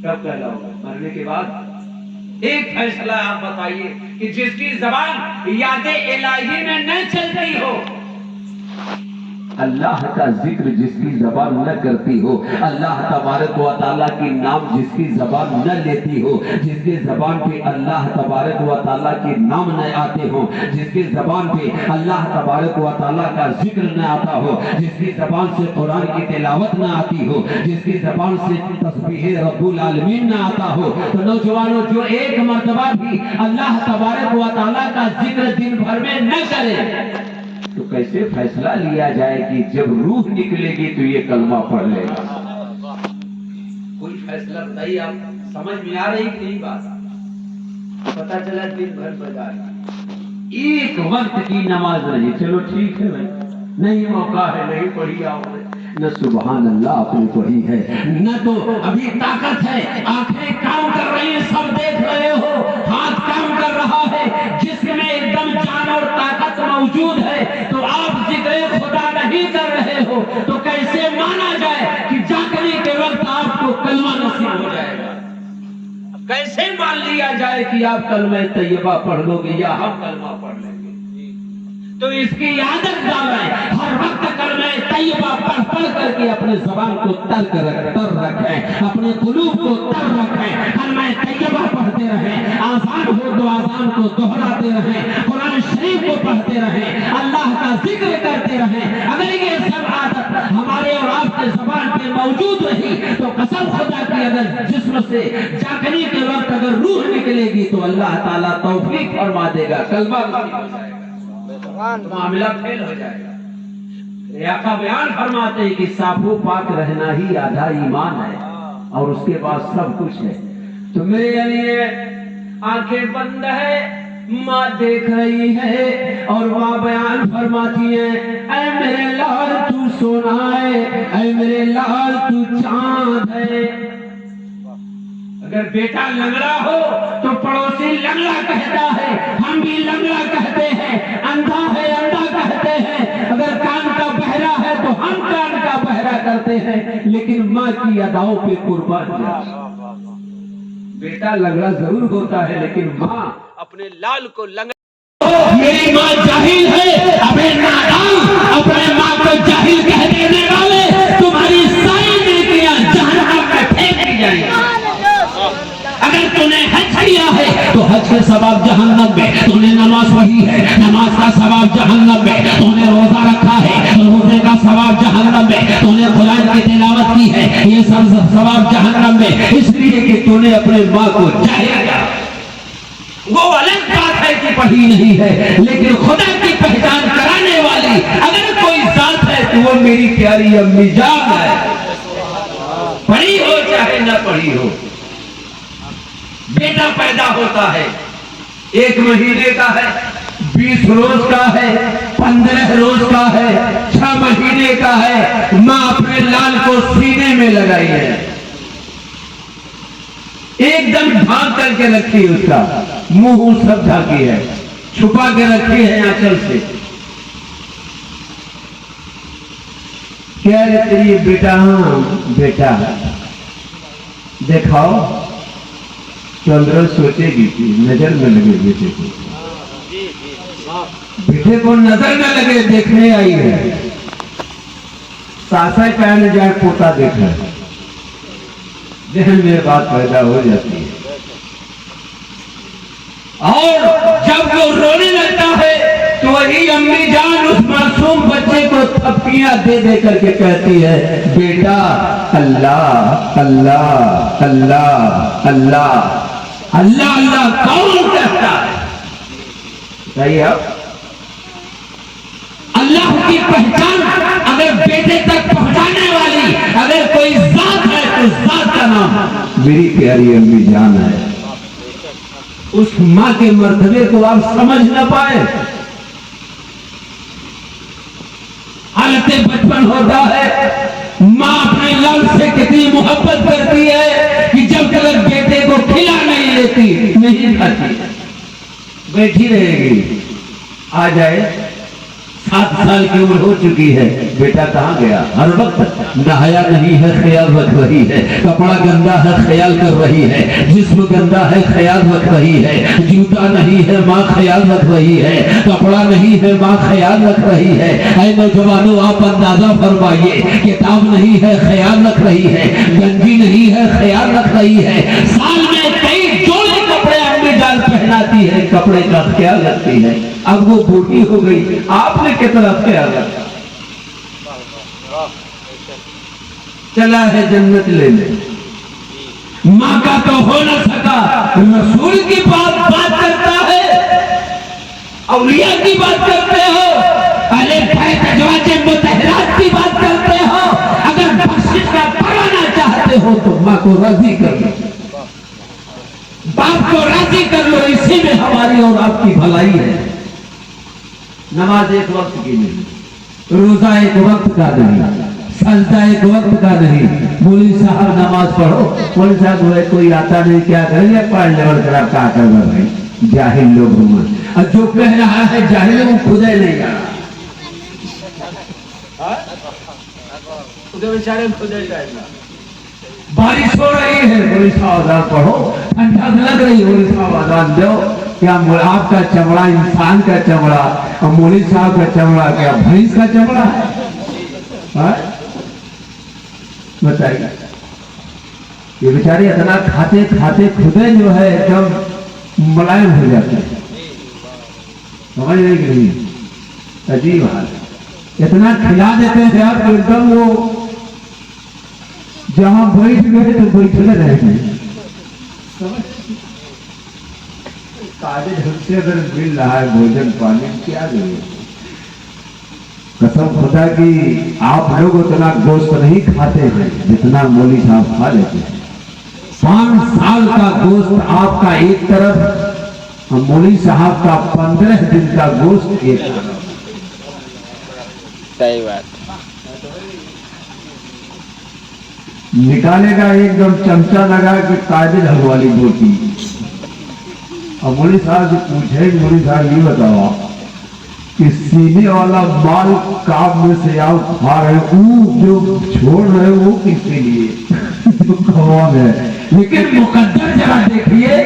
کب کہلاؤ گے؟ مرنے کے بعد؟ ایک فیصلہ آپ بتائیے کہ جس کی زبان یاد الہی میں نہ چلتی ہو، اللہ کا ذکر جس کی زبان نہ کرتی ہو، اللہ تبارک و تعالیٰ کی نام جس کی زبان نہ لیتی ہو، جس کی زبان پہ اللہ تبارک و تعالیٰ کی نام نہ آتے ہو، جس کی زبان پہ اللہ تبارک و تعالیٰ کا ذکر نہ آتا ہو، جس کی زبان سے قرآن کی تلاوت نہ آتی ہو، جس کی زبان سے تسبیح رب العالمین نہ آتا ہو، تو نوجوانوں جو ایک مرتبہ بھی اللہ تبارک و تعالیٰ کا ذکر دن بھر میں نہ کرے، تو کیسے فیصلہ لیا جائے کہ جب روح نکلے گی تو یہ کلمہ پڑھ لے گا؟ کوئی فیصلہ بتائیے، آپ سمجھ میں آ رہی کہ نہیں بات؟ پتہ چلا دن بھر بجا ایک وقت کی نماز رہی، چلو ٹھیک ہے بھائی، نہیں موقع ہے، نہیں پڑھی آپ نے، نہ سبحان اللہ آپ نے پڑھی ہے، نہ تو ابھی طاقت ہے، آنکھیں کام کر رہی ہیں، سب دیکھ رہے ہو، ہاتھ کام کر رہا ہے، جسم میں ایک دم جان اور طاقت موجود ہے، تو آپ ذکر خدا نہیں کر رہے ہو، تو کیسے مانا جائے کہ جاگنے کے وقت آپ کو کلمہ نصیب ہو جائے گا؟ کیسے مان لیا جائے کہ آپ کلمہ طیبہ پڑھ لو گے یا ہم کلمہ پڑھ لیں گے؟ تو اس کی عادت ڈالیں، ہر وقت کلمہ طیبہ پڑھ کر کے اپنے زبان کو تر رکھیں، اپنے قلوب کو تر رکھیں، کلمہ طیبہ پڑھتے رہیں، آسان ہو تو آسان کو دہراتے رہیں، قرآن شریف کو پڑھتے رہیں، اللہ کا ذکر کرتے رہیں۔ اگر یہ سب عادت ہمارے اور آپ کے زبان پہ موجود رہی تو قسم خدا کی اگر جسم سے جاگنے کے وقت اگر روح نکلے گی تو اللہ تعالیٰ توفیق فرما دے گا، کلمہ نصیب ہو جائے گا، معاملہ پھیل ہو جائے گا۔ آقا بیان فرماتے ہیں کہ صاف و پاک رہنا ہی آدھا ایمان ہے اور اس کے بعد سب کچھ ہے۔ تو میرے لیے آنکھیں بند ہے، ماں دیکھ رہی ہے اور ماں بیان فرماتی ہے، اے میرے لال تو سونا ہے، اے میرے لال تو چاند ہے۔ اگر بیٹا لنگڑا ہو تو پڑوسی لنگڑا کہتا ہے، ہم بھی لنگڑا کہتے ہیں، اندھا ہے اندھا کہتے ہیں، اگر کان کا بہرا ہے تو ہم کان کا بہرا کرتے ہیں، لیکن ماں کی اداؤں پہ قربان جائے۔ بیٹا لنگڑا ضرور ہوتا ہے لیکن ماں اپنے لال کو لنگڑا، میری ماں جاہل ہے، ابے نادان، اپنے ماں کو جاہل کہہ دینے والے تمہاری ساری نیکیاں جہنم میں پھینک دی جائیں گی۔ اگر تو نے حج کیا ہے تو حج کے ثواب جہنم میں، تو نے نماز پڑھی ہے نماز کا ثواب جہنم میں، تو نے روزہ رکھا ہے روزے کا ثواب جہنم میں، تو نے قرآن کی تلاوت کی ہے یہ سب ثواب جہنم میں، اس لیے کہ تو نے اپنے ماں کو جاہل کیا۔ وہ الگ بات ہے کہ پڑھی نہیں ہے، لیکن خدا کی پہچان کرانے والی اگر کوئی ذات ہے تو وہ میری پیاری امی جان ہے، پڑھی ہو چاہے نہ پڑھی ہو۔ بیٹا پیدا ہوتا ہے، 1 مہینے کا ہے، 20 روز کا ہے، 15 روز کا ہے، 6 مہینے کا ہے، ماں اپنے لال کو سینے میں لگائی ہے۔ ایک دم ڈھانک کر کے رکھی اس کا منہ سب ڈھاکی ہے, چھپا کے رکھی ہے آنچل سے. کیا تیری بیٹا؟ ہاں بیٹا. دیکھاؤ تو اندر سوچے گی کہ نظر نہ لگے بیٹے کو, بیٹے کو نظر نہ لگے, دیکھنے آئی ہے. ساسا کہہ نہ جائے پوتا دیکھا, ذہن میں بات پیدا ہو جاتی ہے. اور جب وہ رونے لگتا ہے تو وہی امی جان اس معصوم بچے کو تھپکیاں دے دے کر کے کہتی ہے, بیٹا اللہ اللہ اللہ اللہ اللہ اللہ کون کہتا ہے؟ صحیح ہے. اللہ کی پہچان اگر بیٹے تک پہنچانے والی اگر کوئی ذات ہے تو ذات کا نام میری پیاری امی جان ہے. اس ماں کے مرتبے کو آپ سمجھ نہ پائے. حالت بچپن ہوتا ہے, ماں اپنے لال سے کتنی محبت کرتی ہے کہ جب تک بیٹے کو کھلا نہیں لیتی نہیں کھاتی, بیٹھی رہے گی. آ جائے 7 سال کی عمر ہو چکی ہے, بیٹا کہاں گیا؟ ہر وقت نہایا نہیں ہے خیال رکھ رہی ہے, کپڑا گندا ہے خیال کر رہی ہے, جسم گندا ہے خیال رکھ رہی ہے, جوتا نہیں ہے ماں خیال رکھ رہی ہے, کپڑا نہیں ہے ماں خیال رکھ رہی ہے. اے نوجوانوں آپ اندازہ فرمائیے, کتاب نہیں ہے خیال رکھ رہی ہے, گنجی نہیں ہے خیال رکھ رہی ہے, سال میں کئی جوڑے کپڑے امی جان پہناتی ہے, کپڑے کا خیال رکھتی ہے. اب وہ بوڑھی ہو گئی, آپ نے کتنا خیال رکھا؟ چلا ہے جنت لینے. ماں کا تو ہو نہ سکا, رسول کی بات کرتا ہے, اولیاء کی بات کرتے ہو, اہل بیت ازواج مطہرات کی بات کرتے ہو. اگر بخشش کا پڑھنا چاہتے ہو تو ماں کو راضی کر لو, باپ کو راضی کر لو, اسی میں ہماری اور آپ کی بھلائی ہے. نماز ایک وقت کی نہیں, روزہ ایک وقت کا نہیں, سجدہ ایک وقت کا نہیں. مولوی صاحب نماز پڑھو, مولوی صاحب کوئی آتا نہیں کیا کریں گے, پڑھ لے اور کر کیا کرنا بھائی, جاہل لوگ ہوں. اور جو کہہ رہا ہے جاہل وہ خود ہی نہیں جانا, بیچارے خود ہی جائے. بارش ہو رہی ہے, مولوی صاحب آزان پڑھو, ٹھنڈا لگ رہی ہے, مولوی صاحب آزان دو. کیا آپ کا چمڑا انسان کا چمڑا اور مولوی صاحب کا چمڑا کیا بھینس کا چمڑا ہے؟ بتائیے. یہ بیچارے اتنا کھاتے کھاتے خودے جو ہے ایک دم ملائم ہو جاتے ہیں, سمجھ رہے کہ نہیں؟ عجیب حال ہے. اتنا کھلا دیتے ہیں آپ ایک دم وہ جہاں بیٹھ گئے تو بیٹھے رہ گئے. تازے ڈھنگ سے اگر مل رہا ہے بھوجن پانی, کیا ضرورت ہے؟ قسم خدا کی آپ لوگ اتنا گوشت نہیں کھاتے ہیں جتنا مولوی صاحب کھا لیتے ہیں. 5 سال کا گوشت آپ کا ایک طرف, مولوی صاحب کا 15 دن کا گوشت ایک طرف. صحیح بات. نکالے گا ایک دم چمچہ لگا کہ تازے ڈھنگ والی بوٹی. اور مولوی صاحب سے پوچھے, مولوی صاحب یہ بتاؤ کہ سینے والا مال کام میں سے آپ کھا رہے ہیں, جو چھوڑ رہے وہ کس کے لیے جو کون ہے؟ لیکن مقدر ذرا دیکھیے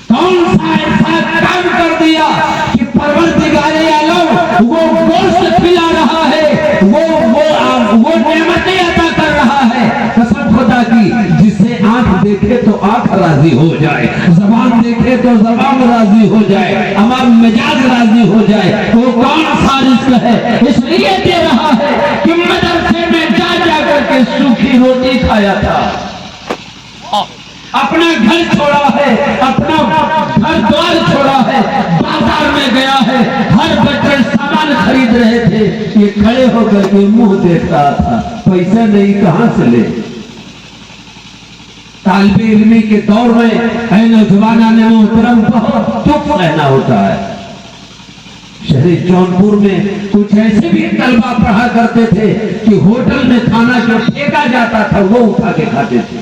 کون سا ایسا کام کر دیا کہ پروردگار عالم وہ گوشت کھلا رہا ہے, وہ نعمتیں عطا کر رہا ہے. قسم خدا کی, جس سے آنکھ دیکھے تو آنکھ راضی ہو جائے, زبان دیکھے تو زبان راضی ہو جائے, ہمارا مزاج راضی ہو جائے, وہ کون سا رزق ہے؟ اس لیے دے رہا ہے کہ مدرسے میں جا جا کر کے سوکھی روٹی کھایا تھا, اپنا گھر چھوڑا ہے, اپنا گھر دوار چھوڑا ہے, بازار میں گیا ہے, ہر بچے سامان خرید رہے تھے, یہ کھڑے ہو کر کے منہ دیکھ رہا تھا, پیسہ نہیں کہاں سے لے. طالب علمی کے دور میں اے نوجوانان محترم بہت دکھ رہنا ہوتا ہے. شہر جونپور میں کچھ ایسے بھی طلبہ پڑھا کرتے تھے کہ ہوٹل میں کھانا جو پھینکا جاتا تھا وہ اٹھا کے کھاتے تھے.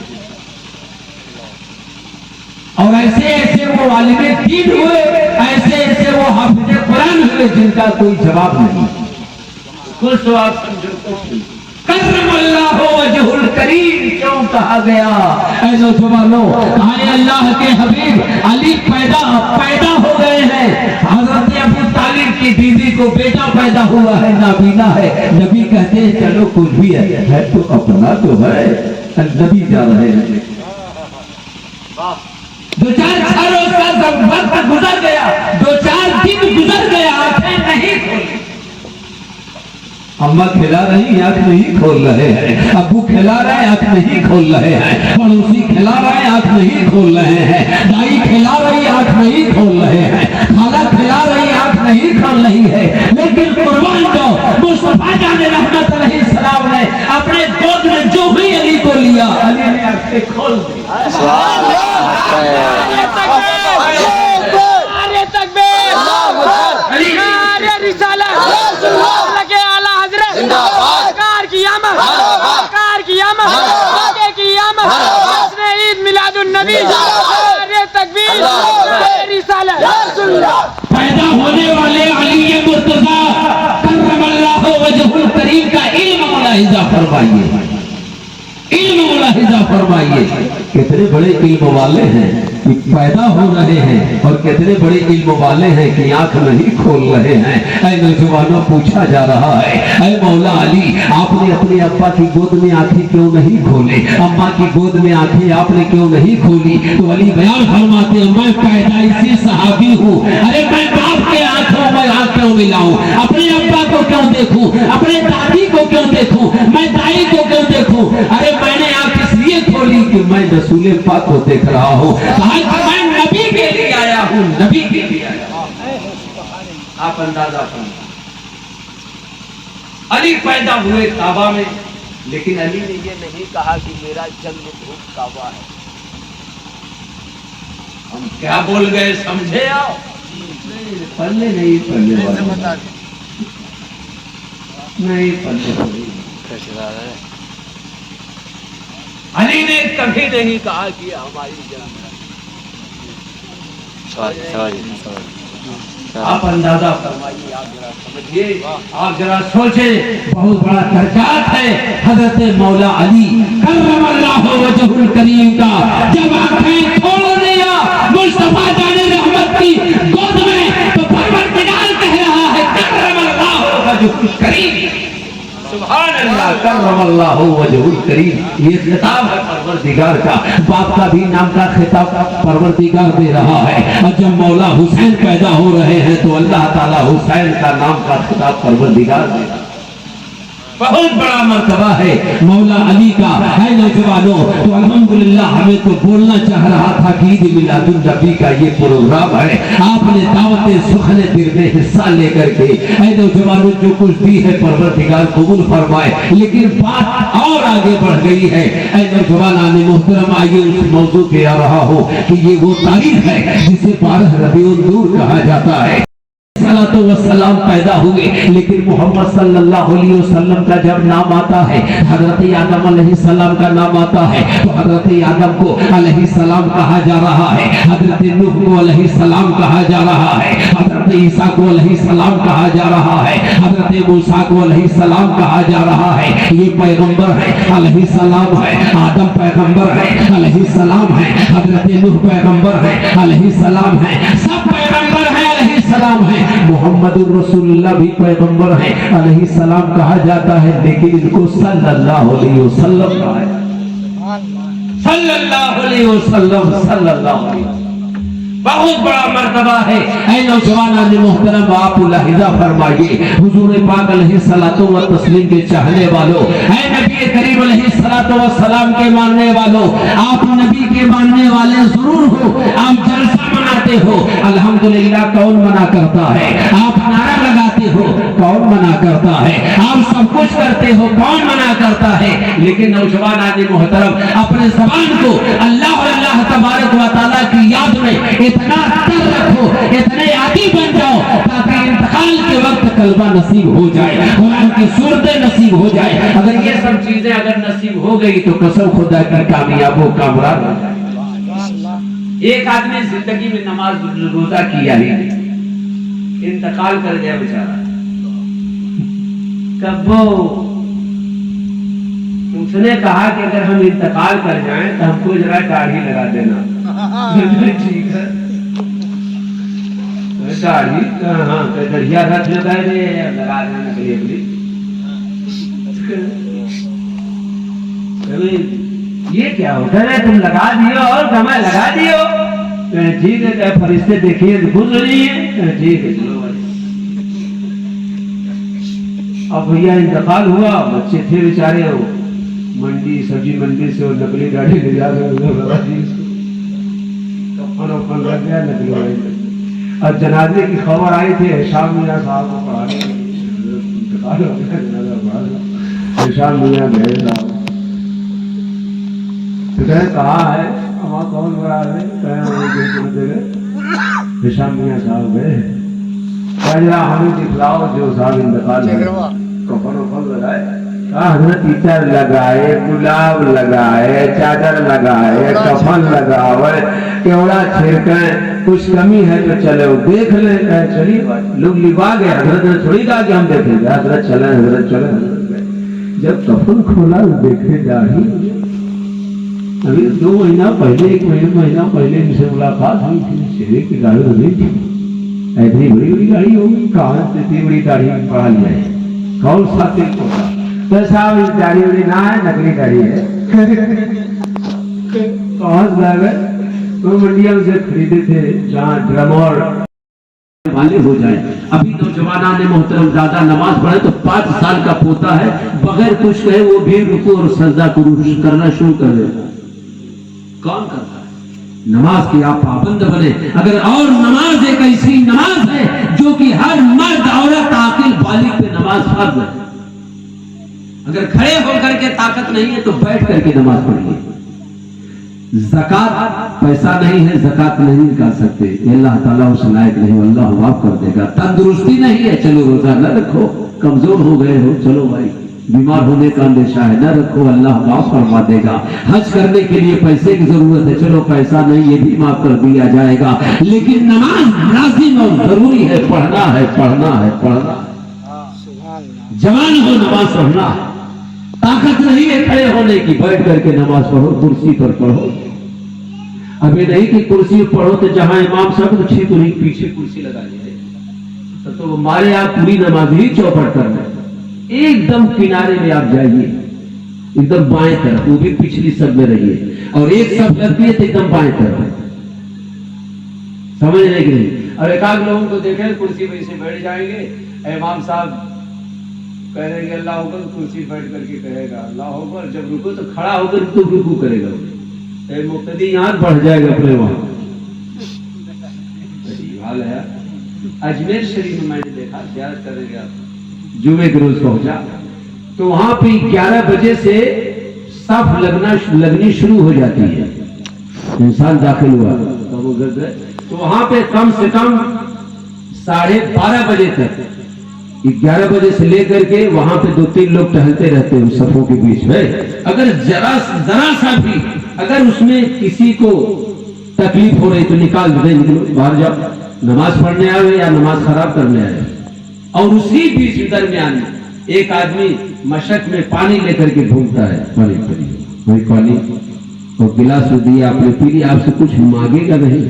اور ایسے ایسے وہ عالم دین ہوئے, ایسے ایسے وہ حافظ قرآن ہوئے جن کا کوئی جواب نہیں. کچھ تو آپ سمجھو, کرم اللہ وجہ الکریم کیوں کہا گیا؟ اے نوجوانوں, کہا اللہ کے حبیب علی پیدا ہو گئے ہیں. حضرت ابو طالب کی بیوی کو بیٹا پیدا ہوا ہے, نابینا ہے. نبی کہتے ہیں چلو کچھ بھی ہے تو اپنا تو ہے. نبی جا رہے ہیں, دو چار سالوں کا وقت گزر گیا, دو چار دن گزر گیا, آنکھیں نہیں کھولی. اماں کھلا رہی آنکھ نہیں کھول رہے ہیں, ابو کھلا رہے آنکھ نہیں کھول رہے ہیں, پڑوسی کھلا رہے آنکھ نہیں کھول رہے ہیں, دائی کھلا رہی آنکھ نہیں کھول رہے ہیں, خالہ کھلا رہی آنکھ نہیں کھول رہی ہے. لیکن قربان جو مصطفیٰ جان رحمت علیہ السلام نے اپنے گود میں جو بھی علی کو لیا, علی نے آنکھیں کھول دی. پیدا ہونے والے علی مرتضیٰ کرم اللہ وجہ الکریم کا علم ملاحظہ فرمائیے, علم ملاحظہ فرمائیے. کتنے بڑے علم والے ہیں پیدا ہو رہے ہیں, اور کتنے بڑے علم والے ہیں کہ آنکھ نہیں کھول رہے ہیں. اے نوجوانوں, پوچھا جا رہا ہے, اے مولا علی آپ نے اپنے ابا کی گود میں آنکھیں کیوں نہیں کھولے, اماں کی گود میں آنکھیں آپ نے کیوں نہیں کھولی؟ تو علی بیان فرماتے ہیں میں پیدائشی صحابی ہوں. ارے میں باپ کے آنکھوں میں آنکھ کیوں ملاؤں, اپنے ابا کو کیوں دیکھوں, اپنے دادی کو کیوں دیکھوں, میں دائی کو کیوں دیکھوں؟ ارے میں نے آنکھ اس لیے کھولی کہ میں رسول پاک کو دیکھ رہا ہوں. میں نبی کے لیے آیا ہوں, نبی کے لیے آیا ہوں. آپ اندازہ فرمائیں, علی پیدا ہوئے کعبہ میں, لیکن علی نے یہ نہیں کہا کہ میرا جنم بھوک کعبہ ہے. ہم کیا بول گئے سمجھے آپ؟ پلے نہیں پلے نہیں پلے. علی نے کبھی نہیں کہا کہ ہماری جنم ہے. آپ اندازہ فرمائیے, آپ ذرا سمجھیے, آپ ذرا سوچیں, بہت بڑا درجات ہے حضرت مولا علی کرم اللہ وجہ الکریم کا. جب آنکھیں کھول دیا مصطفیٰ جان رحمت کی گود میں, تو پروردگار کہہ رہا ہے کرم اللہ وجہ الکریم. سبحان اللہ, کرم اللہ وجہ الکریم. یہ خطاب ہے پروردگار کا, باپ کا بھی نام کا خطاب پروردگار دے رہا ہے. اور جب مولا حسین پیدا ہو رہے ہیں تو اللہ تعالیٰ حسین کا نام کا خطاب پروردگار دے رہا ہے. بہت بڑا مرتبہ ہے مولا علی کا. ہے نوجوانوں, تو الحمدللہ ہمیں تو بولنا چاہ رہا تھا کہ عید میلاد النبی کا یہ پروگرام ہے. آپ نے دعوت سخن دل میں حصہ لے کر کے اے نوجوانوں جو کچھ بھی ہے پروردگار قبول فرمائے, لیکن بات اور آگے بڑھ گئی ہے. اے نوجوانان محترم, آئیے اس موضوع پہ آ رہا ہو کہ یہ وہ تاریخ ہے جسے 12 ربیع النور کہا جاتا ہے. والسلام پیدا ہوئے, لیکن محمد صلی اللہ علیہ وسلم کا جب نام آتا ہے, حضرت آدم علیہ السلام کا نام آتا ہے, تو حضرت آدم کو علیہ السلام کہا جا رہا ہے, حضرت نوح کو علیہ السلام کہا جا رہا ہے, حضرت عیسیٰ کو علیہ السلام کہا جا رہا ہے, حضرت موسیٰ کو علیہ السلام کہا جا رہا ہے. یہ پیغمبر ہے, علیہ السلام ہے, آدم پیغمبر ہے, علیہ السلام ہے, حضرت نوح پیغمبر ہے, علیہ السلام ہے, سب پیغمبر ہے, علیہ السلام ہے. محمد الرسول اللہ بھی پیغمبر ہے, علیہ السلام کہا جاتا ہے, لیکن ان کو صلی اللہ علیہ وسلم کہا ہے. صلی اللہ علیہ وسلم, صلی اللہ علیہ وسلم. بہت بڑا مرتبہ ہے. اے نوجوانان محترم, آپ ملاحظہ فرمائیے, حضور پاک علیہ الصلوۃ والتسلیم کے چاہنے والوں, اے نبی کریم علیہ الصلوۃ والسلام کے ماننے والوں, آپ نبی کے ماننے والے ضرور ہو. آپ جلسہ مناتے ہو, الحمدللہ کون منع کرتا ہے؟ آپ نعرہ لگاتے ہو, کون منع کرتا ہے؟ آپ سب کچھ کرتے ہو, کون منع کرتا ہے؟ لیکن نوجوانان محترم, اپنے زبان کو اللہ اللہ تبارک و تعالیٰ کی یاد میں اتنا تر رکھو, اتنے عادی بن جاؤ تاکہ انتقال کے وقت کلمہ نصیب ہو جائے, قرآن کی سورتیں نصیب ہو جائے. اگر یہ سب چیزیں اگر نصیب ہو گئی تو قسم خدا کی کامیاب و کامران ہو جائے. ایک آدمی زندگی میں نماز روزہ کیا ہی انتقال کر گیا بیچارہ. کب وہ اس نے کہا کہ اگر ہم انتقال کر جائیں تو ہم کو ذرا داڑھی لگا دینا. ٹھیک ہے داڑھی ہاں دریا رکھ لگا دینا کے لیے یہ کیا ہوتا ہے تم لگا دیو اور کمائے لگا دیو. ٹھیک ہے کہ فرشتے دیکھیے خوش ہو رہی ہے. ٹھیک ہے چلو بھائی. اب بھیا انتقال ہوا بچے تھے بیچارے ہو منڈی سبزی منڈی سے وہ نکلی گاڑی لے جا کر کفن رکھ گیا نکلی گاڑی. اور جنازے کی خبر آئی تھی شام میاں صاحب کو پڑھانے انتقال ہو گیا جنازہ شام میاں گئے صاحب کہا ہے ہمارا کون بڑا ہے شام میاں صاحب گئے ہمیں دکھلاؤ جو صاحب انتقال کفن وفن لگائے. حضرت عطر لگائے گلاب لگائے چادر لگائے کفن لگاوے کیوڑا چھڑکیں کچھ کمی ہے تو چلے دیکھ لیں. چلیے لوگ لبا گئے. حضرت نے تھوڑی کہا کہ ہم دیکھیں گے. حضرت چلیں حضرت چلیں. جب کفن کھولا دیکھے داڑھی ابھی 2 مہینہ پہلے 1 مہینہ پہلے ان سے ملاقات ہوئی تھی. چہرے کی داڑھی ہو گئی تھی. اتنی بڑی بڑی داڑھی ہوگی کہاں سے اتنی بڑی داڑھی پڑھا لیا ہے. کون سا تل ہوتا تو صاحب داڑھی بڑی نہ ہے نکلی داڑھی ہے. کہاں سے گئے تو منڈیا سے خریدے تھے جہاں ڈرم اور والے ہو جائے. ابھی نوجوانان محترم زیادہ نماز پڑھے تو 5 سال کا پوتا ہے بغیر کچھ کہے وہ بھی رکوع اور سجدہ کرنا شروع کر دے. کون کرتا ہے؟ نماز کی آپ پابند بنے. اگر اور نماز ایک ایسی نماز ہے جو کہ ہر مرد عورت عاقل بالغ پہ نماز فرض ہے. اگر کھڑے ہو کر کے طاقت نہیں ہے تو بیٹھ کر کے نماز پڑھیے. زکات پیسہ نہیں ہے زکات نہیں نکال سکتے اللہ تعالیٰ اس لائق نہیں اللہ معاف کر دے گا. تندرستی نہیں ہے چلو روزہ نہ رکھو. کمزور ہو گئے ہو چلو بھائی بیمار ہونے کا اندیشہ ہے نہ رکھو اللہ معاف فرما دے گا. حج کرنے کے لیے پیسے کی ضرورت ہے چلو پیسہ نہیں یہ بھی معاف کر دیا جائے گا. لیکن نماز لازم اور ضروری ہے. پڑھنا ہے پڑھنا ہے پڑھنا. جوان ہو نماز پڑھنا. طاقت نہیں ہے کھڑے ہونے کی بیٹھ کر کے نماز پڑھو کرسی پر پڑھو. ابھی نہیں کہ کرسی پر پڑھو تو جہاں امام صاحب تو ٹھیک نہیں پیچھے کرسی لگا لیتے تو ہمارے آپ پوری نماز ہی چوپٹ کرنا. ایک دم کنارے میں آپ جائیے ایک دم بائیں طرف وہ بھی پچھلی سب میں رہیے اور ایک سب لگتی ہے تو ایک دم بائیں طرف. سمجھنے کی نہیں. اور ایک آدھ لوگوں کو دیکھیں کرسی پہ سے بیٹھ جائیں گے امام صاحب کہیں گے اللہ اکبر کرسی بیٹھ کر کے کہے گا اللہ اکبر. جب رکو تو کھڑا ہو کر تو رکو کرے گا. مقتدی یہاں بڑھ جائے گا اپنے وہاں. حال ہے اجمیر شریف میں نے دیکھا زیارت کرنے گیا جمعے کے روز پہنچا تو وہاں پہ 11 بجے سے صف لگنی شروع ہو جاتی ہے. انسان داخل ہوا تو وہاں پہ کم سے کم 12:30 بجے تک 11 بجے سے لے کر کے وہاں پہ 2-3 لوگ ٹہلتے رہتے ہیں صفوں کے بیچ میں. اگر ذرا سا بھی اگر اس میں کسی کو تکلیف ہو رہی تو نکال دے باہر جاؤ. نماز پڑھنے آئے یا نماز خراب کرنے آئے. اور اسی بیچ درمیان ایک آدمی مشق میں پانی لے کر کے گھومتا ہے. پانی پانی اور گلاس میں دیا آپ نے پی لیا آپ سے کچھ مانگے گا نہیں.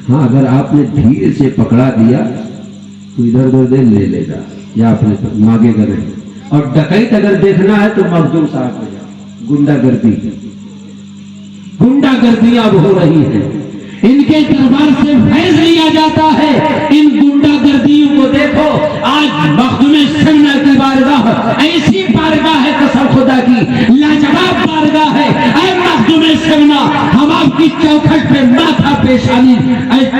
ہاں اگر آپ نے دھیرے سے پکڑا دیا تو ادھر ادھر لے لے گا یا آپ نے مانگے گا نہیں. اور ڈکیت اگر دیکھنا ہے تو مخدوم صاحب ہو جائے. گنڈا گردی اب ہو رہی ہے. ان کے دربار سے فیض لیا جاتا ہے. ان گنڈا گردیوں کو دیکھو آج مخدوم سمنا کی بارگاہ ایسی بارگاہ ہے قسم خدا کی لاجواب بارگاہ ہے. اے مخدوم سمنا ہم آپ کی چوکھٹ پہ ماتھا پیشانی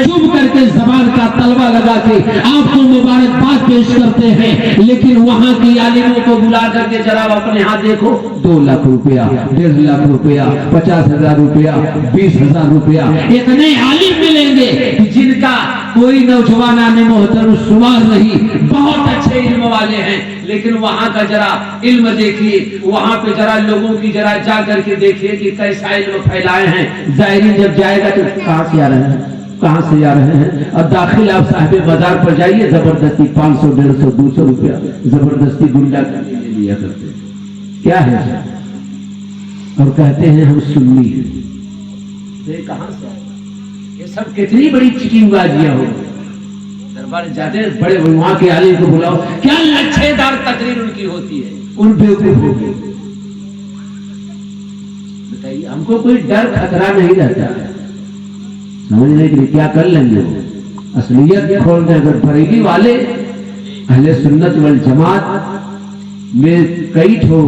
چوم کر کے زبان کا تلوا لگا کے آپ کو مبارکباد پیش کرتے ہیں. لیکن وہاں کی عالموں کو بلا کر کے جناب اپنے ہاتھ دیکھو 2 لاکھ روپیہ 1.5 لاکھ روپیہ 50,000 روپیہ 20,000 روپیہ. اتنے عالم ملیں گے جن کا کوئی نوجوانان محترم شمار نہیں. بہت اچھے سے علم والے ہیں، لیکن وہاں کا ذرا علم دیکھیے، وہاں پہ ذرا لوگوں کی ذرا جا کر کے دیکھیے کہ کیسا علم پھیلائے ہیں۔ زائرین جب جائے گا تو کہاں سے آ رہے ہیں، کہاں سے جا رہے ہیں؟ اور داخل آپ صاحب بازار پر جائیے، زبردستی 500 150 200 روپیہ زبردستی گنڈا کر کے لے لیا کرتے ہیں۔ کیا ہے اور کہتے ہیں ہم سنی ہیں۔ یہ کہاں سے آئے گا؟ یہ سب کتنی بڑی چٹنگ بازیاں ہو، دربار جاتے ہیں بڑے وہاں کے عالم کو بلاؤ، کیا لچھے دار تقریر ان کی ہوتی ہے، ان بیوقوفوں کی۔ بتائیے ہم کو کوئی ڈر خطرہ نہیں رہتا ہے، سمجھنے کے لیے کیا کر لیں گے وہ اصلیت کھول دیں۔ اگر بریلی والے اہل سنت والجماعت میں کئی ٹھو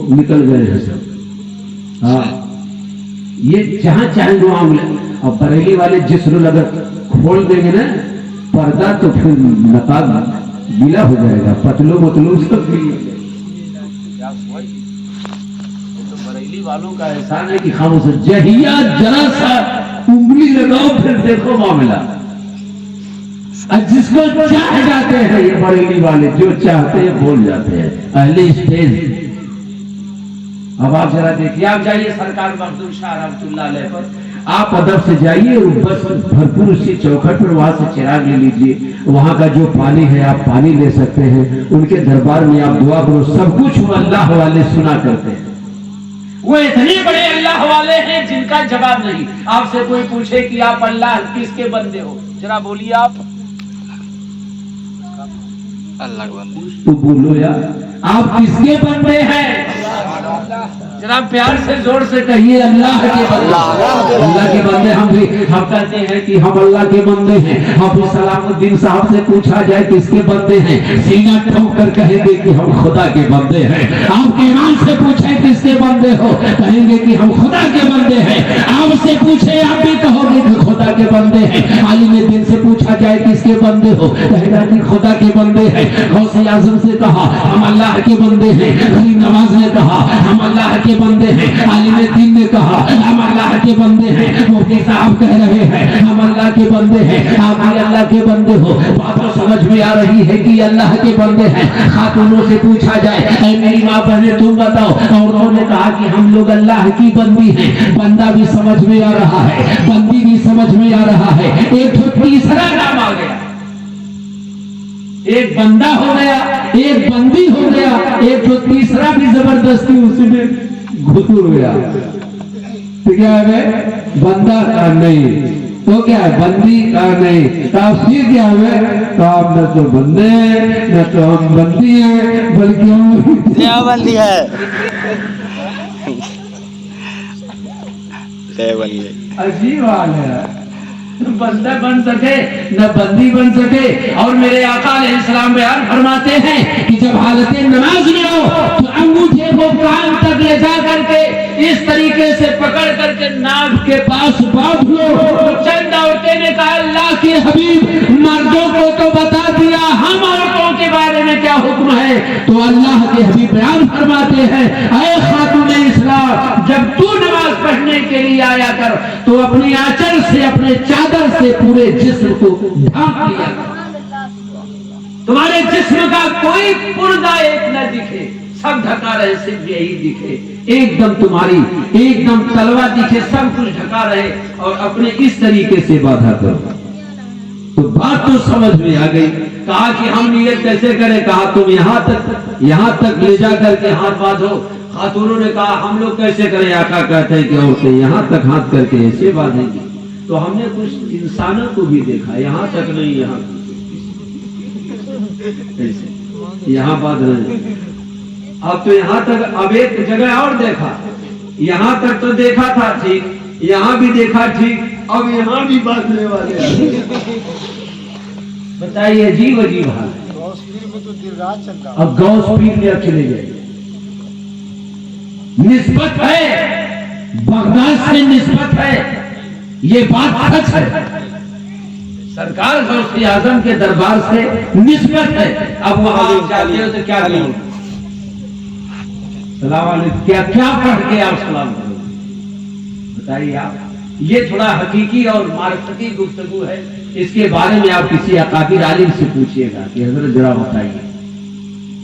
نکل گئے ہیں سب، ہاں یہ جہاں چاہیں وہ عام لیں۔ اور بریلی والے جسر اگر کھول دیں گے نا پردہ تو پھر نقاب گیلا ہو جائے گا، پتلو متلو سب بھی۔ بریلی والوں کا احسان ہے کہ خاموش جہیا ذرا سا انگلی لگاؤ پھر دیکھو معاملہ۔ جس کو چاہ جاتے ہیں یہ بریلی والے، جو چاہتے ہیں بول جاتے ہیں، اہل اسٹیج۔ اب آپ ذرا دیکھیے، آپ جائیے سرکار مخدوم شاہ رحمۃ اللہ علیہ پر، آپ ادب سے جائیے اور بس بھرپور اسی چوکھٹ پر وہاں سے چراغ لے لیجیے، وہاں کا جو پانی ہے آپ پانی لے سکتے ہیں، ان کے دربار میں آپ دعا کرو، سب کچھ وہ اللہ والے سنا کرتے ہیں۔ وہ اتنے بڑے اللہ والے ہیں جن کا جواب نہیں۔ آپ سے کوئی پوچھے کہ آپ اللہ کس کے بندے ہو، ذرا بولیے آپ اللہ کے بندے، تو بولو یار آپ کس کے بندے ہیں، ذرا پیار سے زور سے کہیے اللہ کے بندے۔ اللہ کے بندے ہم بھی، ہم کہتے ہیں کہ ہم اللہ کے بندے ہیں۔ حافظ سلام الدین صاحب سے پوچھا جائے کس کے بندے ہیں، سینہ ٹھوک کر کہیں گے کہ ہم خدا کے بندے ہیں۔ آپ کے امام سے پوچھیں کس کے بندے ہو، کہیں گے کہ ہم خدا کے بندے ہیں۔ آپ سے پوچھے آپ بھی کہو گے کہ خدا کے بندے ہیں۔ عالم دین سے پوچھا جائے کس کے بندے ہو، کہے گا کہ خدا کے بندے ہیں۔ غوث اعظم سے کہا ہم اللہ کے بندے ہیں، غریب نواز نے کہا ہم اللہ کے بندے ہیں، عالم دین نے کہا ہم اللہ کے بندے ہیں، مفتی صاحب کہہ رہے ہیں ہم اللہ کے بندے ہیں۔ آپ بھی اللہ کے بندے ہو، بات تو سمجھ میں آ رہی ہے کہ اللہ کے بندے ہیں۔ خاتونوں سے پوچھا جائے اے میری ماں بہنیں تم بتاؤ، عورتوں نے کہا کہ ہم لوگ اللہ کی بندی ہیں۔ بندہ بھی سمجھ میں آ رہا ہے، بندی بھی سمجھ میں آ رہا ہے، ایک تیسرا نام آ گیا، ایک بندہ ہو گیا، ایک بندی ہو گیا، ایک جو تیسرا بھی زبردستی اسی میں گھسر گیا۔ تو کیا ہے بندہ کا نہیں تو کیا ہے بندی کا نہیں، تفسیر کیا ہے تو آپ نہ تو بندے ہیں نہ تو ہم بندی ہیں بلکہ ہم کیا بندی ہے، بندی عجیب حال ہے، بندہ بن سکے نہ بندی بن سکے۔ اور میرے آقا علیہ السلام بیان فرماتے ہیں کہ جب حالت نماز میں ہو تو انگوٹھے کو کان تک لے جا کر کے اس طریقے سے پکڑ کر کے ناک کے پاس باندھ لو۔ چند عورتیں نے کہا اللہ کے حبیب مردوں کو تو بتا دیا، ہم عورتوں کے بارے میں کیا حکم ہے؟ تو اللہ کے حبیب بیان فرماتے ہیں اے خاتون اسلام، جب تو نماز پڑھنے کے لیے آیا کر تو اپنی آنچل سے اپنے چادر سے پورے جسم کو ڈھانپ لیا، تمہارے جسم کا کوئی پردہ ایک نہ دکھے، سب ڈھکا رہے، صرف یہی دکھے، ایک دم تمہاری ایک دم تلوا دکھے، سب کچھ ڈھکا رہے، اور اپنے اس طریقے سے باندھا کرو۔ تو بات تو سمجھ میں آ گئی۔ کہا کہ ہم نیت کیسے کریں؟ کہا تم یہاں تک لے جا کر کے ہاتھ باندھو۔ خاتونوں نے کہا ہم لوگ کیسے کریں؟ آقا کہتے ہیں کہ عورتیں یہاں تک ہاتھ کر کے ایسے باندھیں گی۔ تو ہم نے کچھ انسانوں کو بھی دیکھا، یہاں تک نہیں، یہاں باندھ رہے ہیں۔ اب تو یہاں تک، اب ایک جگہ اور دیکھا، یہاں تک تو دیکھا تھا ٹھیک، یہاں بھی دیکھا ٹھیک، اب یہاں بھی باندھنے والے ہیں۔ بتائیے عجیب حال ہے۔ اب غوث پیر میں اب چلے جائے، نسبت ہے، بغداد سے نسبت ہے، یہ بات سچ ہے، سرکار غوث اعظم کے دربار سے نسبت ہے۔ اب وہاں آپ جاتے ہو تو کیا کریں؟ سلام علیکم، کیا پڑھ کے آپ سلام کرو؟ بتائیے آپ، یہ تھوڑا حقیقی اور معرفتی گفتگو ہے، اس کے بارے میں آپ کسی اکابر عالم سے پوچھئے گا کہ حضرت ذرا بتائیے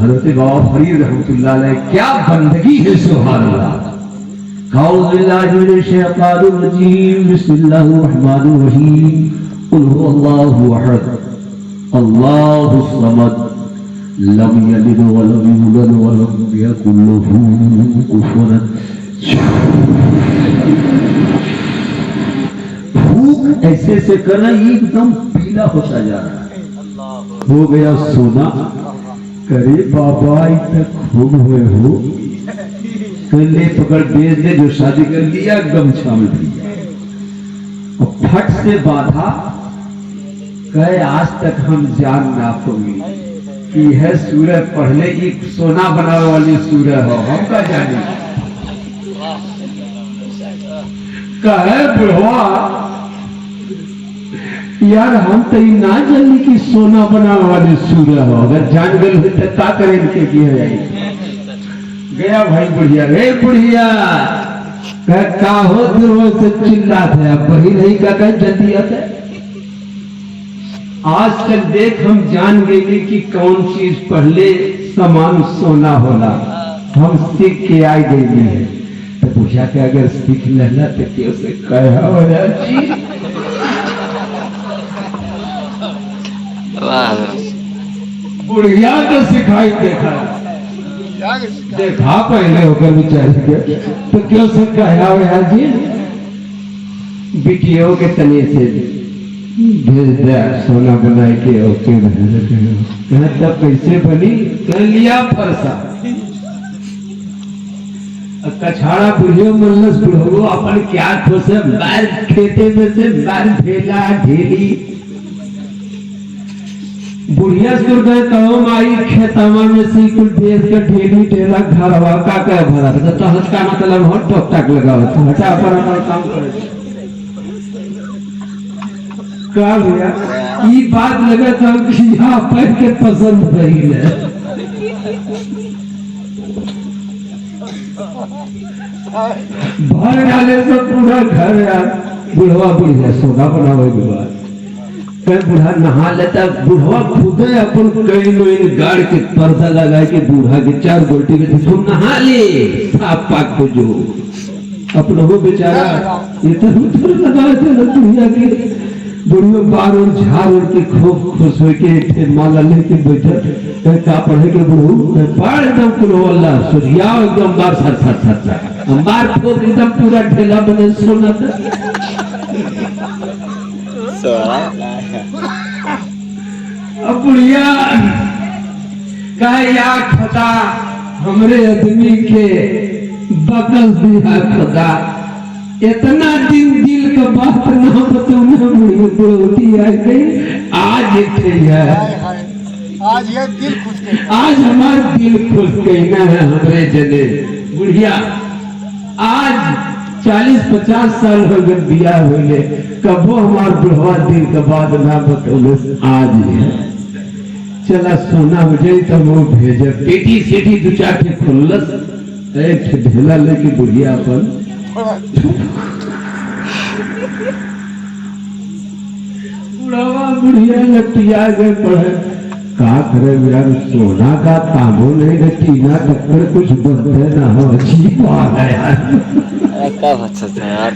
حضرت بابا فرید رحمۃ اللہ علیہ کیا بندگی ہے، سبحان اللہ۔ اعوذ باللہ من الشیطان الرجیم، بسم اللہ الرحمن الرحیم، قل هو اللہ احد اللہ الصمد لم یلد ولم یولد ولم یکن له کفوا احد۔ بھوک ایسے سے کرنا ایک دم پیلا ہوتا جا رہا ہے، ہو گیا سونا، کرے بابا تک خوب ہوئے ہو، کلے پکڑ بیچ دے جو شادی کر لیا گمچھا میں دیا، اور پھٹ سے باندھا کہے آج تک ہم جان نہ پوئی کہ ہے سورہ پڑھنے کی سونا بنا والی سورہ ہو، ہم کا جانے کہے بڑھوا یار ہم تو نہ جانی کہ سونا بنا والی سورہ ہو، اگر جان گل ہوئی تو کیا کریں ان کے کیا جائے گیا بھائی بڑھیا رے بڑھیا کہا ہو دروہ سے چلا تھا، اب وہی نہیں کہا جلدی آتا ہے۔ آج تک دیکھ ہم جان گئے کہ کون چیز پہلے سامان سونا ہونا، ہم سیکھ کے آئے گئے ہیں تو پوچھا کہ اگر سیکھ لینا تو کیا اسے کہا ہو یا چیز بڑھیا تو سکھائی دیکھا پہلے ہو کر بیچارے کے تو کیوں سے کہا ہوا جی بیٹیوں کے تنے سے بھیج دیا سونا بنائے کے اوکے کہتا کیسے بنی کہہ لیا فرسا کچھاڑا بڑھیوں ملنس بڑھو اپن کیا کھوسے بیر کھیتے میں سے بیر بھیلا ڈھیلی بڑھیا سر گئے تو مائی کھیتاما میں سی کل بھیج کر ڈھیلی ڈھیلا گھروا کا کہہ بھرا تو ہس کا مطلب ہو ٹوک ٹاک لگا ہوتا ہٹا پر اپنا کام کرے کہا بھیا یہ بات لگا تھا کہ یہاں پہن کے پسند نہیں ہے بھر ڈالے تو پورا گھر یار بڑھوا بڑھیا سونا بنا ہوئے کے بعد بوڑھا نہا لیتا بوڑھا خودے اپن کئی لوگ گاڑ کے پردہ لگائے کے بوڑھا کے چار گولٹی میں تم نہا لے صاف پاک کو جو اپنا وہ بیچارہ اتنا اتر لگائے تھے دنیا کی بڑھیوں بار اور جھاڑ اور کے خوب خوش ہوئے کے مالا لے کے بیٹھا کہا پڑھے کے بڑھو پاڑ ایک کلو اللہ سوچیا ایک دم بار سر سر سر سر بار پھوک ایک دم پورا ڈھیلا بنے سونا تھا اب بڑھیا کہا یا خدا ہمارے آدمی کے بکل دیا خدا اتنا دن دل کا بات نہ بتاؤں بڑھیا بڑھوتی آئے گئی آج اٹھے ہے آج یہ دل خوش گئی آج ہمارا دل خوش گئی نا ہمارے جنے بڑھیا آج 40-50 سال ہو گئے بیاہ ہوئے کبھو ہمار بڑھوا دن کا بعد نہ بتولس آج ہے چلا سونا ہو جائے تو وہ بھیجا پیٹی سیٹی دو چار کے کھلس ایک ڈھیلا لے کے بڑھیا اپن بڑھوا بڑھیا لٹیا گئے پڑھے کہا کرے میرا سونا کا تانبو نہیں رہتی ٹینا ٹکر کچھ بندے نہ ہو عجیب بات ہے یار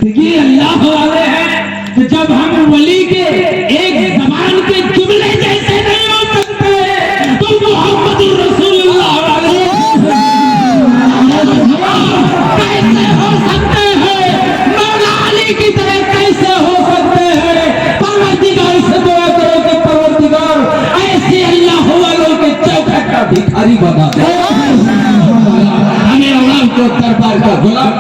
یہ اللہ والے ہیں کہ جب ہم ولی کے ایک زبان کے جملے جیسے نہیں ہو سکتے تو محمد رسول اللہ علیہ کیسے ہو سکتے ہیں مولا علی کی طرح کیسے ہو سکتے ہیں پروردگار سے دعا کرو کہ پروردگار ایسے اللہ والوں کے چوکھٹ کا بھکاری بنا دے ہمیں اولاد کو دربار کا غلام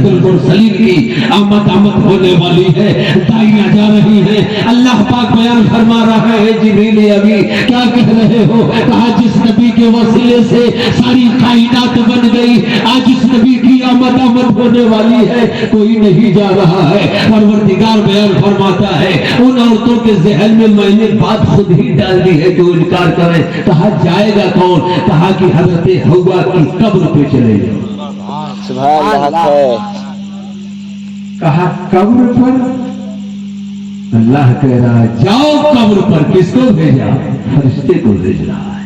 المرسلین کی آمد ہونے والی ہے دائیاں جا رہی ہیں اللہ پاک بیان فرما رہا ہے جبریل ابھی کیا کہہ رہے ہو کہا جس نبی کے وسیلے سے ساری کائنات بن گئی آج اس نبی کی آمد ہونے والی ہے کوئی نہیں جا رہا ہے پروردگار بیان فرماتا ہے ان عورتوں کے ذہن میں میں نے بات خود ہی ڈال دی ہے جو انکار کرے کہا جائے گا کون کہا کہ حضرت حوا کی قبر پہ چلے جاؤ سبحان اللہ کہا قبر پر اللہ کہہ رہا ہے جاؤ قبر پر کس کو بھیجا فرشتے کو بھیج رہا ہے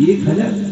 1000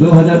2000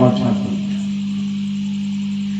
5-7।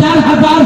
4000